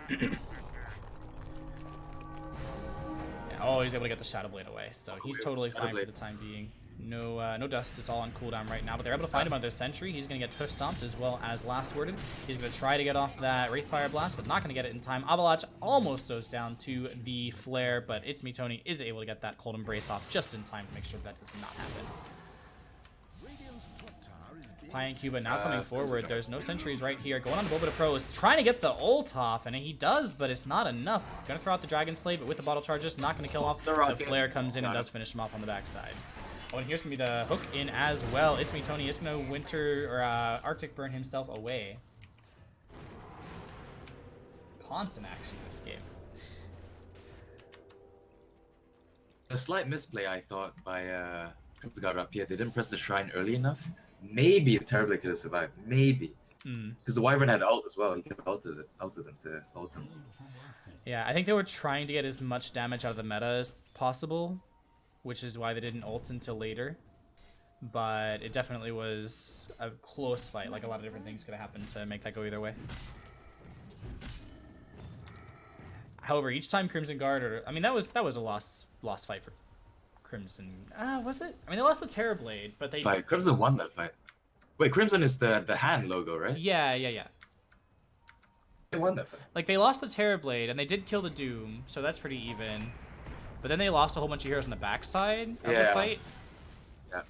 Oh, he's able to get the Shadowblade away, so he's totally fine for the time being. No dust, it's all on cooldown right now, but they're able to find him on their sentry. He's going to get tush stomped as well as last worded. He's going to try to get off that Wraithfire Blast, but not going to get it in time. Avalanche almost goes down to the flare, but It's Me Tony is able to get that Cold Embrace off just in time to make sure that does not happen. Pie and Cuba now coming forward. There's no sentries right here. Going on to Boba Pro is trying to get the ult off, and he does, but it's not enough. Gonna throw out the Dragon Slave, but with the bottle charges, not gonna kill off. The flare comes in and does finish him off on the backside. Oh, and here's gonna be the hook in as well. It's Me Tony is gonna Arctic burn himself away. Constant action in this game. A slight misplay, I thought, by Crimson Guard up here. They didn't press the shrine early enough. Maybe Terrorblade could have survived. Maybe. Because the Wyvern had ult as well. He could have ulted them to ult them. Yeah, I think they were trying to get as much damage out of the meta as possible, which is why they didn't ult until later. But it definitely was a close fight. Like, a lot of different things could have happened to make that go either way. However, each time Crimson Guard, I mean, that was a lost fight for Crimson. Was it? I mean, they lost the Terrorblade, but they... Crimson won that fight. Wait, Crimson is the hand logo, right? Yeah. They won that fight. Like, they lost the Terrorblade, and they did kill the Doom, so that's pretty even. But then they lost a whole bunch of heroes on the backside of the fight. Yeah.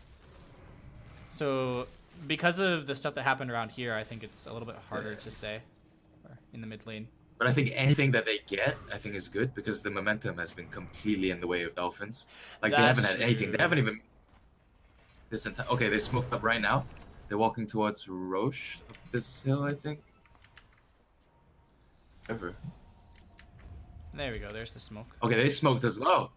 So, because of the stuff that happened around here, I think it's a little bit harder to say in the mid lane. But I think anything that they get, I think is good, because the momentum has been completely in the way of Dolphins. Like, they haven't had anything. They haven't even... Okay, they smoked up right now. They're walking towards Roche up this hill, I think. Ever. There we go, there's the smoke. Okay, they smoked as well.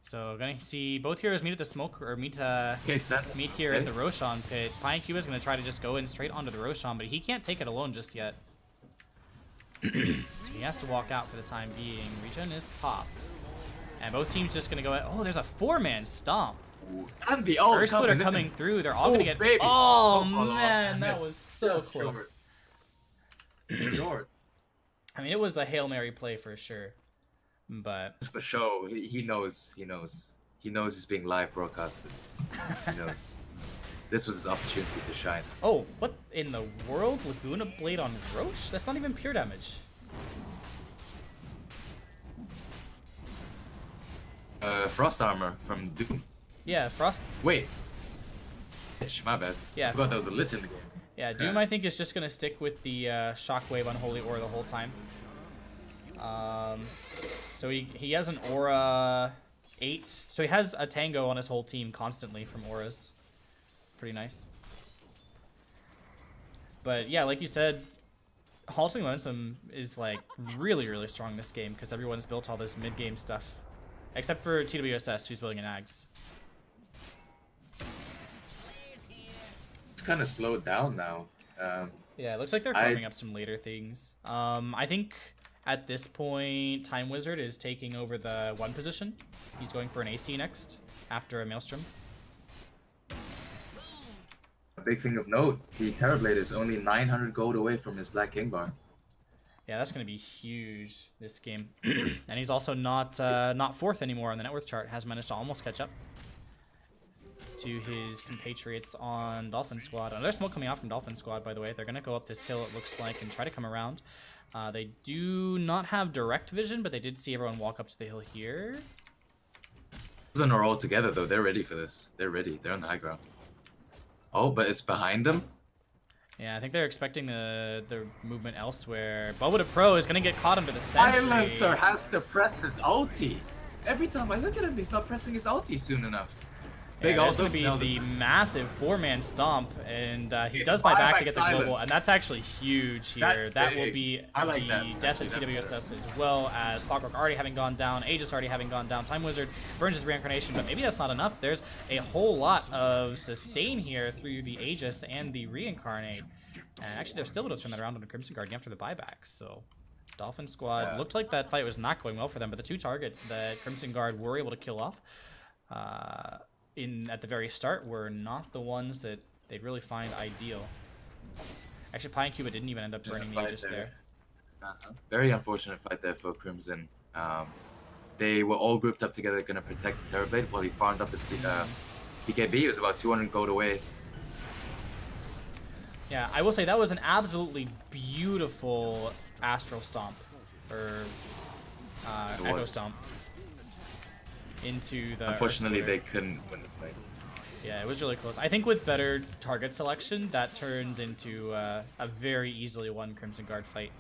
So, gonna see both heroes meet at the smoke, or meet here at the Roshan pit. Pine Cuba's gonna try to just go in straight onto the Roshan, but he can't take it alone just yet. So he has to walk out for the time being. Regen is popped. And both teams just gonna go at... Oh, there's a 4-man stomp. And the First Splitter coming through. They're all gonna get... Baby. Oh, man, that was so close. Short. I mean, it was a Hail Mary play for sure. But... Just for show, he knows he's being live broadcasted. He knows. This was his opportunity to shine. Oh, what in the world? Laguna Blade on Roche? That's not even pure damage. Frost armor from Doom. Yeah, Frost. Wait. My bad. Yeah. I forgot there was a Lich in the game. Yeah, Doom I think is just going to stick with the Shockwave Unholy Aura the whole time. So he has an aura 8. So he has a tango on his whole team constantly from auras. Pretty nice. But yeah, like you said, halting momentum is like really, really strong this game because everyone's built all this mid-game stuff. Except for TWSS, who's building an Ags. It's kind of slowed down now. Yeah, it looks like they're farming up some later things. I think at this point, Time Wizard is taking over the 1 position. He's going for an AC next after a Maelstrom. A big thing of note, the Terrorblade is only 900 gold away from his Black King bar. Yeah, that's going to be huge this game. And he's also not 4th anymore on the net worth chart. Has managed to almost catch up to his compatriots on Dolphin Squad. Another smoke coming out from Dolphin Squad, by the way. They're going to go up this hill, it looks like, and try to come around. They do not have direct vision, but they did see everyone walk up to the hill here. Doesn't are all together, though. They're ready for this. They're ready. They're on the high ground. Oh, but it's behind them? Yeah, I think they're expecting the movement elsewhere. Boba the Pro is going to get caught under the sentry. Silencer has to press his ulti. Every time I look at him, he's not pressing his ulti soon enough. Yeah, that's going to be the massive 4-man stomp, and he does buy back to get the global, and that's actually huge here. That will be the death of TWSS as well as Clockwork already having gone down, Aegis already having gone down, Time Wizard burns his reincarnation, but maybe that's not enough. There's a whole lot of sustain here through the Aegis and the reincarnate, and actually they're still able to turn that around on the Crimson Guardian after the buybacks, so Dolphin Squad looked like that fight was not going well for them, but the 2 targets that Crimson Guard were able to kill off at the very start were not the ones that they'd really find ideal. Actually, Pine Cuba didn't even end up burning the Aegis there. Very unfortunate fight there for Crimson. They were all grouped up together, going to protect the Terrorblade while he farmed up his PKB. He was about 200 gold away. Yeah, I will say that was an absolutely beautiful Astral Stomp, or Echo Stomp. Into the Unfortunately, they couldn't win the fight. Yeah, it was really close. I think with better target selection, that turns into a very easily won Crimson Guard fight.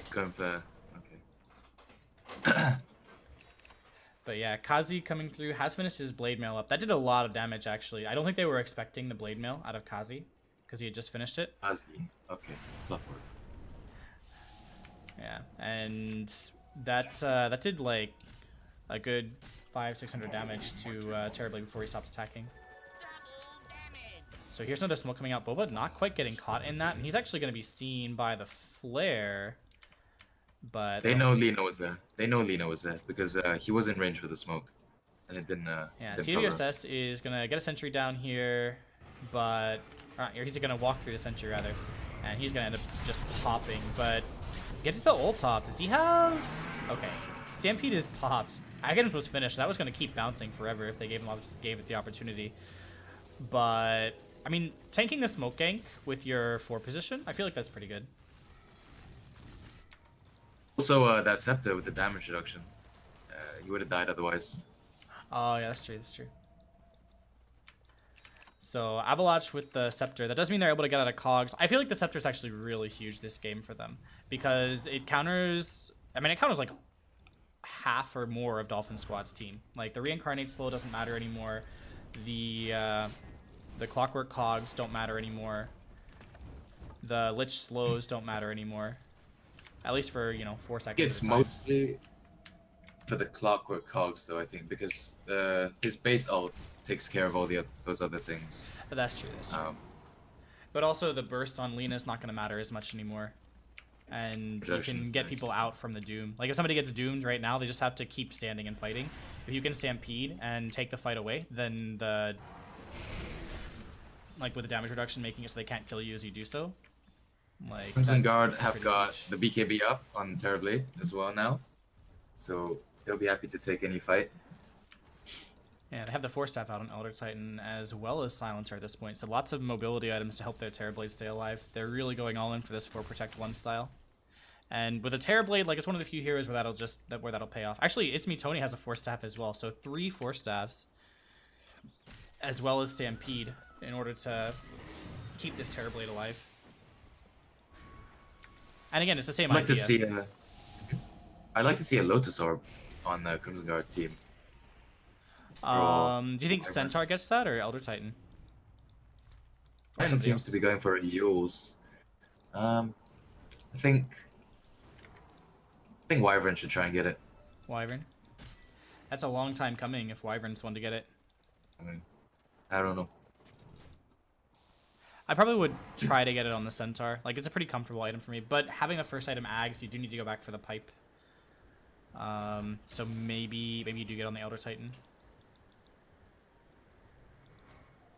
Going for okay. But yeah, Kazi coming through has finished his Blade Mail up. That did a lot of damage, actually. I don't think they were expecting the Blade Mail out of Kazi because he had just finished it. Kazi, okay, Clockwork. Yeah, and that did like a good 500-600 damage to Terrorblade before he stopped attacking. So here's another smoke coming out. Boba not quite getting caught in that, and he's actually going to be seen by the flare. But they know Lina was there. They know Lina was there because he was in range for the smoke, and it didn't. Yeah, TWSS is going to get a sentry down here, but he's going to walk through the sentry rather, and he's going to end up just popping. But get the ult top. Does he have? Okay, Stampede is popped. Aghanim's was finished. That was going to keep bouncing forever if they gave it the opportunity. But I mean, tanking the smoke gank with your 4 position, I feel like that's pretty good. Also, that scepter with the damage reduction, he would have died otherwise. Oh yeah, that's true. That's true. So Avalanche with the scepter. That does mean they're able to get out of cogs. I feel like the scepter is actually really huge this game for them because it counters. I mean, it counters like half or more of Dolphin Squad's team. Like the reincarnate slow doesn't matter anymore. The clockwork cogs don't matter anymore. The lich slows don't matter anymore. At least for 4 seconds. It's mostly for the clockwork cogs though, I think, because his base ult takes care of all those other things. But that's true. That's true. But also the burst on Lina is not going to matter as much anymore. And you can get people out from the doom. Like if somebody gets doomed right now, they just have to keep standing and fighting. If you can stampede and take the fight away, then with the damage reduction, making it so they can't kill you as you do so. Like Crimson Guard have got the BKB up on Terrorblade as well now, so they'll be happy to take any fight. Yeah, they have the Force Staff out on Elder Titan as well as Silencer at this point, so lots of mobility items to help their Terrorblade stay alive. They're really going all in for this 4 Protect 1 style. And with a Terrorblade, like it's one of the few heroes where that'll pay off. Actually, It's Me Tony has a Force Staff as well, so 3 Force Staffs as well as Stampede in order to keep this Terrorblade alive. And again, it's the same I'd like to idea. see a. I'd like to see a Lotus Orb on the Crimson Guard team. Do you think Centaur gets that or Elder Titan? Or Titan somebody seems else? to be going for Yules. I think Wyvern should try and get it. Wyvern. That's a long time coming if Wyvern's one to get it. I mean, I don't know. I probably would try to get it on the Centaur. Like, it's a pretty comfortable item for me. But having the first item Ags, you do need to go back for the pipe. So maybe you do get on the Elder Titan.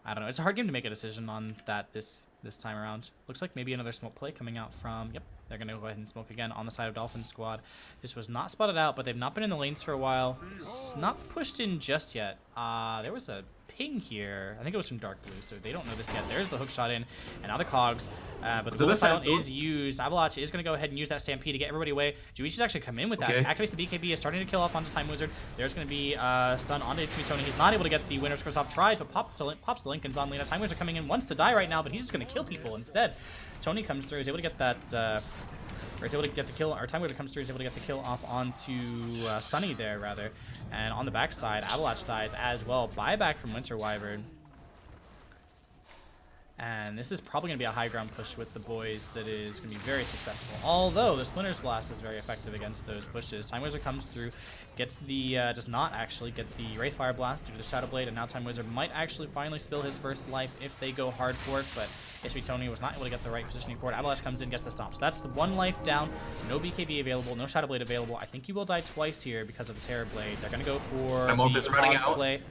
I don't know. It's a hard game to make a decision on that this time around. Looks like maybe another smoke play coming out from... Yep, they're going to go ahead and smoke again on the side of Dolphin squad. This was not spotted out, but they've not been in the lanes for a while. It's not pushed in just yet. There was a ping here. I think it was from Dark Blue, so they don't know this yet. There's the hook shot in, and now the cogs. But the bullet silent is used. Avalanche is going to go ahead and use that Stampede to get everybody away. Juichi's actually come in with that. Activates the BKB, is starting to kill off onto Time Wizard. There's going to be stun onto Tony. He's not able to get the winner's curse off. Tries, but pops the Lincolns on Lena. Time Wizard coming in, wants to die right now, but he's just going to kill people instead. Tony comes through, is able to get that... or is able to get the kill, or Time Wizard comes through, is able to get the kill off onto Sunny there, rather. And on the backside, Avalanche dies as well. Buyback from Winter Wyvern. And this is probably going to be a high ground push with the boys that is going to be very successful. Although the Splinter's Blast is very effective against those pushes. Time Wizard comes through, gets the, does not actually get the Wraithfire Blast due to the Shadow Blade, and now Time Wizard might actually finally spill his first life if they go hard for it, but Tony was not able to get the right positioning for it. Avalanche comes in, gets the stop. So that's the one life down, no BKB available, no Shadow Blade available. I think he will die twice here because of the Terror Blade. They're going to go for the Cogs play.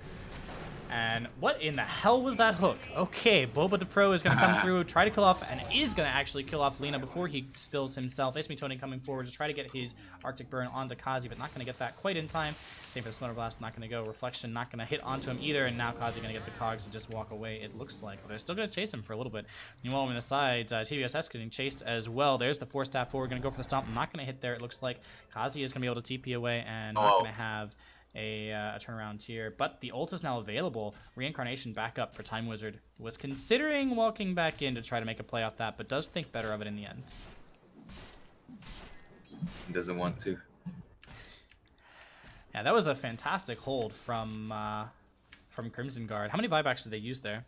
And what in the hell was that hook? Okay, Boba the Pro is going to come through, try to kill off, and is going to actually kill off Lena before he spills himself. Tony coming forward to try to get his Arctic Burn onto Kazi, but not going to get that quite in time. Same for the Splinter Blast, not going to go. Reflection not going to hit onto him either, and now Kazi going to get the cogs and just walk away, it looks like. But they're still going to chase him for a little bit. Meanwhile, on the side, TVSS getting chased as well. There's the 4-staff forward, going to go for the stomp, not going to hit there. It looks like Kazi is going to be able to TP away and not going to have a turnaround here, but the ult is now available. Reincarnation back up for Time Wizard. Was considering walking back in to try to make a play off that, but does think better of it in the end. Doesn't want to. Yeah, that was a fantastic hold from Crimson Guard. How many buybacks did they use there?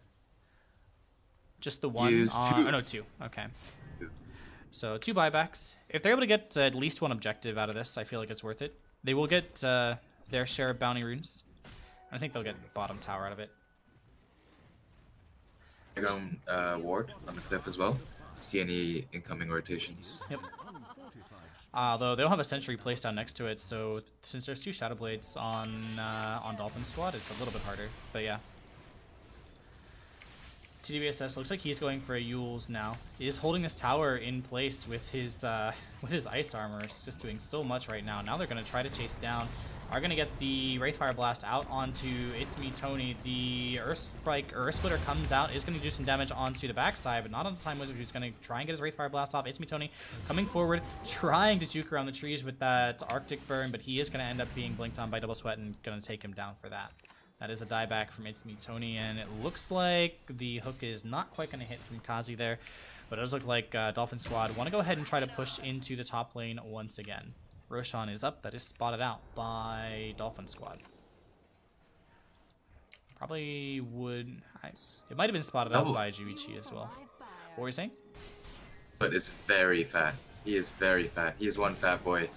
Just the one? Used two. Oh, no, two. Okay. So 2 buybacks. If they're able to get at least 1 objective out of this, I feel like it's worth it. They will get their share of bounty runes. I think they'll get bottom tower out of it. Ward on the cliff as well. See any incoming rotations? Yep. Though they don't have a sentry placed down next to it, so since there's 2 Shadow Blades on Dolphin squad, it's a little bit harder. But yeah. TDBSS looks like he's going for a Yules now. He is holding this tower in place with his ice armor. It's just doing so much right now. Now they're going to try to chase down. Are going to get the Wraithfire Blast out onto It's Me Tony. The Earth Splitter comes out, is going to do some damage onto the backside, but not on the Time Wizard, who's going to try and get his Wraithfire Blast off. It's Me Tony coming forward, trying to juke around the trees with that Arctic Burn, but he is going to end up being blinked on by Double Sweat and going to take him down for that. That is a dieback from It's Me Tony, and it looks like the hook is not quite going to hit from Kazi there, but it does look like Dolphin Squad want to go ahead and try to push into the top lane once again. Roshan is up. That is spotted out by Dolphin Squad. Probably would... it might have been spotted out by Juichi as well. What were you saying? But is very fat. He is very fat. He is one fat boy.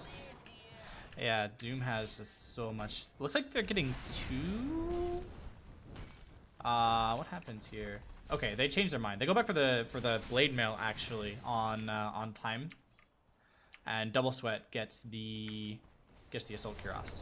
Yeah, Doom has just so much... Looks like they're getting 2... what happened here? Okay, they changed their mind. They go back for the Blade Mail, actually, on time. And Double Sweat gets the Assault Cuirass.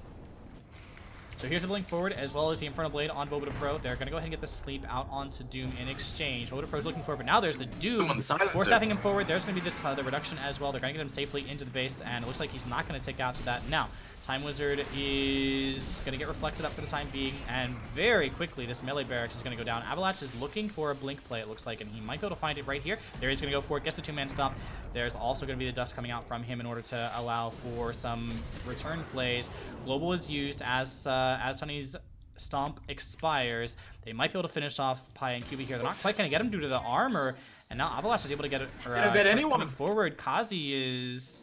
So here's the Blink forward, as well as the Infernal Blade on Boba Pro. They're going to go ahead and get the sleep out onto Doom in exchange. Boba Pro's looking for it, but now there's the Doom. Force-staffing him forward. There's going to be this the reduction as well. They're going to get him safely into the base, and it looks like he's not going to take out to that. Now, Time Wizard is going to get reflected up for the time being, and very quickly this melee barracks is going to go down. Avalanche is looking for a Blink play, it looks like, and he might be able to find it right here. There he's going to go for it, gets the 2-man stop. There's also going to be the dust coming out from him in order to allow for some return plays. Global is used as Sunny's Stomp expires. They might be able to finish off Pi and QB here. They're not quite going to get him due to the armor. And now Avalanche is able to get it. Get anyone coming forward. Kazi is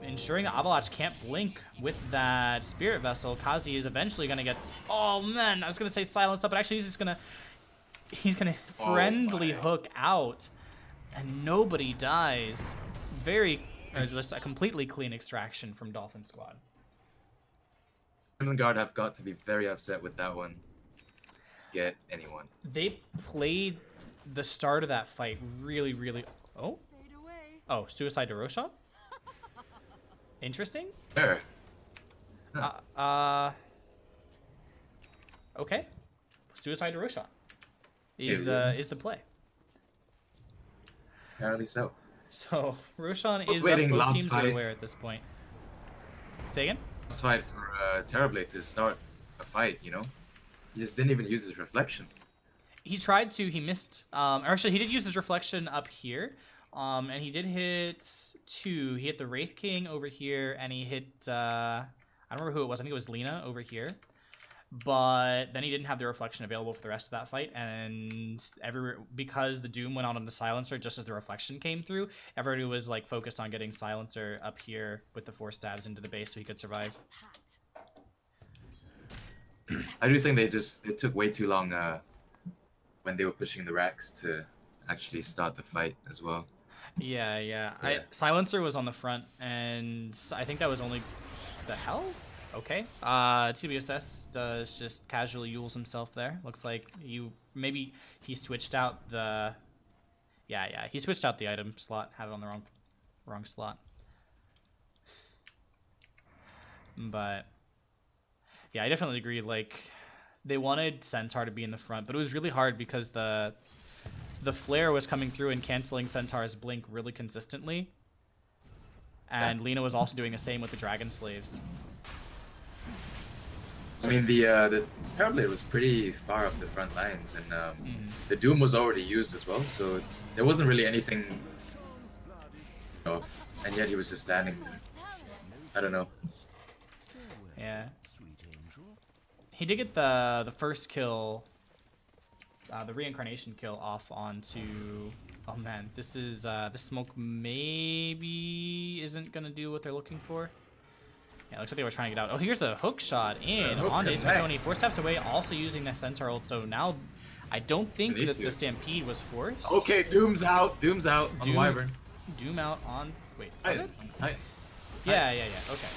ensuring that Avalanche can't blink with that Spirit Vessel. Kazi is eventually going to get... Oh, man. I was going to say silence up, but actually he's just going to... He's going to friendly hook out. And nobody dies. Just a completely clean extraction from Dolphin Squad. Crimson Guard have got to be very upset with that one. Get anyone. They played the start of that fight really, really... Oh? Oh, suicide to Roshan? Interesting. Sure. Okay. Suicide to Roshan is the play. Apparently so. So Roshan is up. waiting, Both last teams are fight. aware at this point. Say again? Last fight for Terrorblade to start a fight, you know? He just didn't even use his reflection. He tried to. He missed. Or actually, he did use his reflection up here. And he did hit 2. He hit the Wraith King over here, and he hit... I don't remember who it was. I think it was Lena over here. But then he didn't have the reflection available for the rest of that fight, and because the Doom went out on the Silencer just as the reflection came through, everybody was like focused on getting Silencer up here with the 4 stabs into the base so he could survive. I do think they took way too long when they were pushing the racks to actually start the fight as well. Yeah. Silencer was on the front, and I think that was only... The hell? Okay. TBSS does just casually Yules himself there. Looks like maybe he switched out the... Yeah. He switched out the item slot. Had it on the wrong slot. But yeah, I definitely agree. Like, they wanted Centaur to be in the front, but it was really hard because the flare was coming through and canceling Centaur's blink really consistently. And Lena was also doing the same with the Dragon Slaves. I mean, the Terrorblade was pretty far up the front lines, and the Doom was already used as well, so there wasn't really anything off, and yet he was just standing. I don't know. Yeah. He did get the first kill, the reincarnation kill off onto... Oh man, this smoke maybe isn't gonna do what they're looking for. Yeah, looks like they were trying to get out. Oh, here's the hook shot in on Days of Tony. 4 steps away, also using the Centaur ult. So now, I don't think that the Stampede was forced. Okay, Doom's out. Doom's out on Wyvern. Doom out on... Wait, was it? Hi. Yeah. Okay.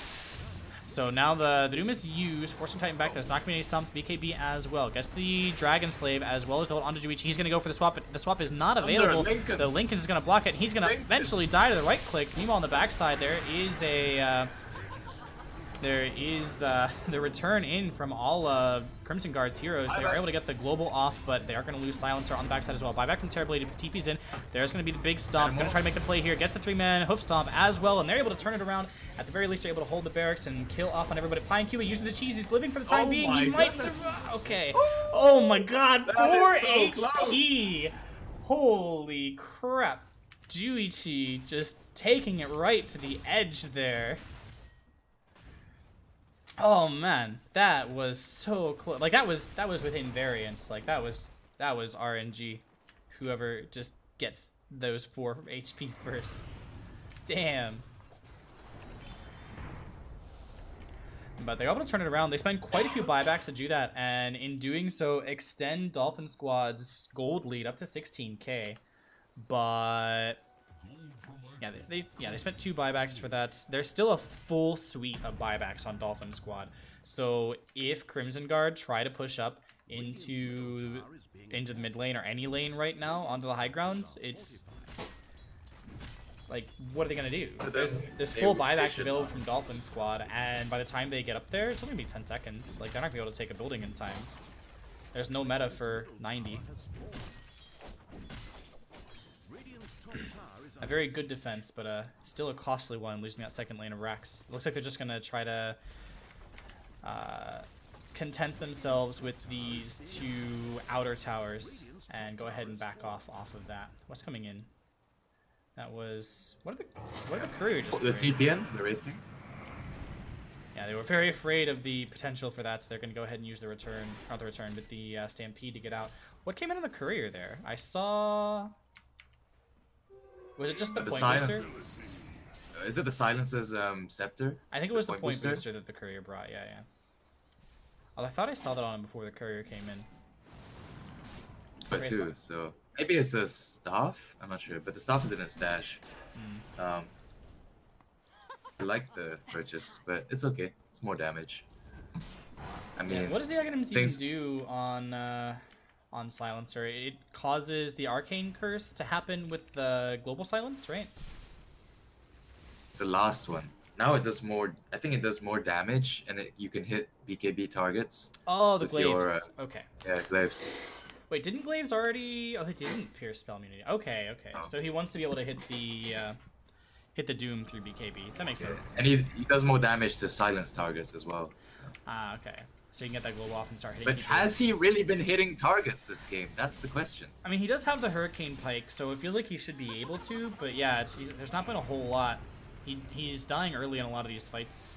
So now the Doom is used, forcing Titan back. There's not going to be any stomps. BKB as well. Gets the Dragon Slave as well as the ult onto Juichi. He's going to go for the swap, but the swap is not available. The Lincoln is going to block it. He's going to eventually die to the right clicks. Meanwhile, on the backside, there is the return in from all Crimson Guard's heroes. They are able to get the global off, but they are going to lose Silencer on the backside as well. Buyback from Terrorblade. TP's in. There's going to be the big stomp. Going to try to make the play here. Gets the 3-man hoof stomp as well, and they're able to turn it around. At the very least, they're able to hold the barracks and kill off on everybody. Pine Cuba using the cheese. He's living for the time being. He might survive. Okay. Oh my god. 4 HP. Holy crap. Juichi just taking it right to the edge there. Oh man, that was so close. Like that was within variance. Like that was RNG. Whoever just gets those 4 HP first. Damn. But they're able to turn it around. They spend quite a few buybacks to do that, and in doing so, extend Dolphin Squad's gold lead up to 16k. But yeah, they spent 2 buybacks for that. There's still a full suite of buybacks on Dolphin Squad. So if Crimson Guard try to push up into the mid lane or any lane right now onto the high ground, it's like, what are they gonna do? There's full buybacks available from Dolphin Squad, and by the time they get up there, it's only gonna be 10 seconds. Like, they're not gonna be able to take a building in time. There's no meta for 90. A very good defense, but still a costly one, losing that second lane of Rax. Looks like they're just gonna try to content themselves with these 2 outer towers and go ahead and back off of that. What's coming in? That was... What did the courier just... The TPN? The Wraith King? Yeah, they were very afraid of the potential for that, so they're going to go ahead and use the return, not the return, but the Stampede to get out. What came in on the courier there? I saw... Was it just the point booster? Is it the Silence's scepter? I think it was the point booster that the courier brought, yeah. Although I thought I saw that on him before the courier came in. But too, so maybe it's the staff? I'm not sure, but the staff is in his stash. I like the purchase, but it's okay. It's more damage. I mean, what does the items even do on Silencer? It causes the Arcane Curse to happen with the Global Silence, right? It's the last one. Now it does more. I think it does more damage, and you can hit BKB targets. Oh, the Glaives. Okay. Yeah, Glaives. Wait, didn't Glaives already? Oh, they didn't pierce spell immunity. Okay. Oh. So he wants to be able to hit the Doom through BKB. That makes sense. And he does more damage to silence targets as well. So. Okay. So you can get that global off and start hitting. But people. Has he really been hitting targets this game? That's the question. I mean, he does have the Hurricane Pike, so it feels like he should be able to. But yeah, there's not been a whole lot. He's dying early in a lot of these fights.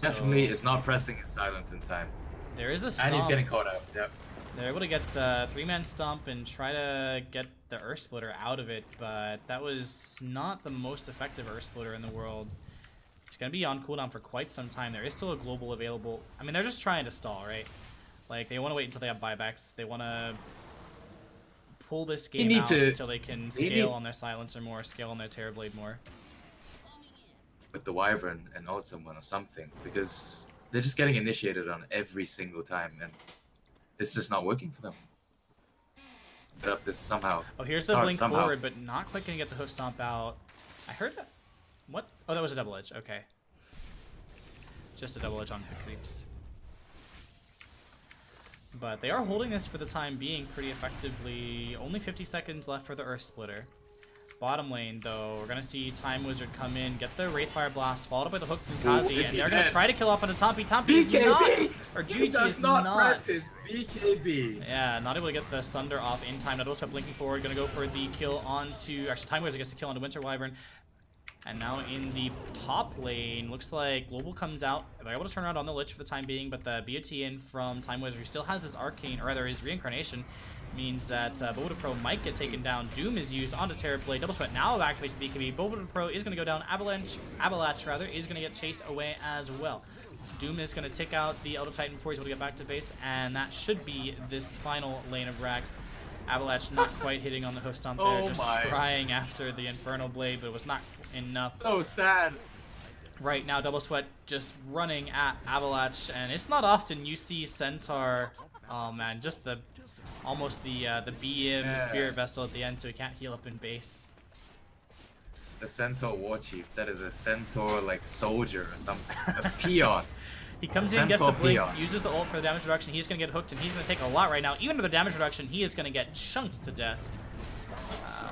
Definitely is not pressing his silence in time. There is a stomp. And he's getting caught up. Yep. They're able to get 3-man stomp and try to get the Earth Splitter out of it, but that was not the most effective Earth Splitter in the world. It's going to be on cooldown for quite some time. There is still a global available. I mean, they're just trying to stall, right? Like, they want to wait until they have buybacks. They want to pull this game out until they can scale on their Silencer more, scale on their Terrorblade more. With the Wyvern and Awesome One or something, because they're just getting initiated on every single time, and it's just not working for them. Put up this somehow. Oh, here's the blink forward, but not quite gonna get the hoof stomp out. I heard that. What? Oh, that was a double edge. Okay. Just a double edge on the creeps. But they are holding this for the time being pretty effectively. Only 50 seconds left for the Earth Splitter. Bottom lane, though, we're going to see Time Wizard come in, get the Wraithfire Blast, followed up by the hook from Kazi, and they're going to try to kill off on a Tompi. Tompi is not, or GG is not. Press his BKB. Yeah, not able to get the Sunder off in time. Now also blinking forward, going to go for the kill onto, actually Time Wizard gets the kill onto Winter Wyvern. And now in the top lane, looks like Global comes out. They're able to turn around on the Lich for the time being, but the BOT in from Time Wizard, who still has his Arcane, or rather his Reincarnation, means that Boda Pro might get taken down. Doom is used onto Terrorblade. Double Sweat now activates the BKB. Boda Pro is going to go down. Avalanche rather, is going to get chased away as well. Doom is going to take out the Elder Titan before he's able to get back to base, and that should be this final lane of Rax. Avalanche not quite hitting on the hoof stomp there, just trying after the Infernal Blade, but it was not enough. So sad. Right now, Double Sweat just running at Avalanche, and it's not often you see Centaur. Oh man, just the almost the BM Spirit Vessel at the end, so he can't heal up in base. A Centaur War Chief. That is a Centaur like soldier or something. A peon. He comes in, gets the blink, uses the ult for the damage reduction. He's going to get hooked, and he's going to take a lot right now. Even with the damage reduction, he is going to get chunked to death.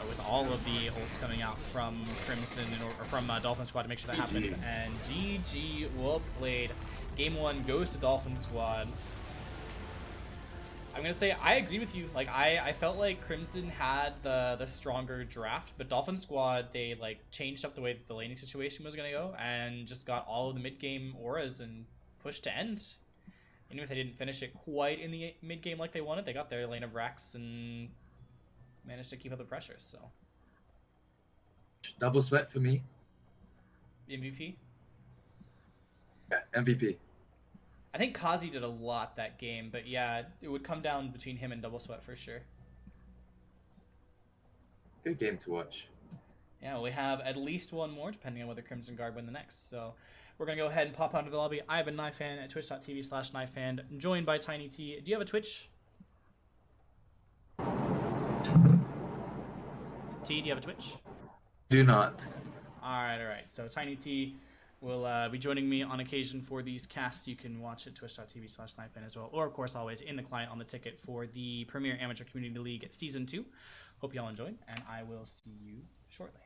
With all of the ults coming out from Crimson, or from Dolphin Squad to make sure that happens. And GG, well played. Game 1 goes to Dolphin Squad. I'm going to say, I agree with you. Like, I felt like Crimson had the stronger draft, but Dolphin Squad, they, like, changed up the way that the laning situation was going to go, and just got all of the mid-game auras and pushed to end. Even if they didn't finish it quite in the mid-game like they wanted, they got their lane of Rax and managed to keep up the pressure, so. Double Sweat for me. MVP? Yeah, MVP. I think Kazi did a lot that game, but yeah, it would come down between him and Double Sweat for sure. Good game to watch. Yeah, we have at least one more, depending on whether Crimson Guard win the next, so. We're going to go ahead and pop out of the lobby. I have a KnifeFan at twitch.tv/KnifeFan, joined by Tiny T. Do you have a Twitch? T, do you have a Twitch? Do not. Alright. So Tiny T will be joining me on occasion for these casts. You can watch at twitch.tv/KnifeFan as well. Or, of course, always in the client on the ticket for the Premier Amateur Community League Season 2. Hope you all enjoyed, and I will see you shortly.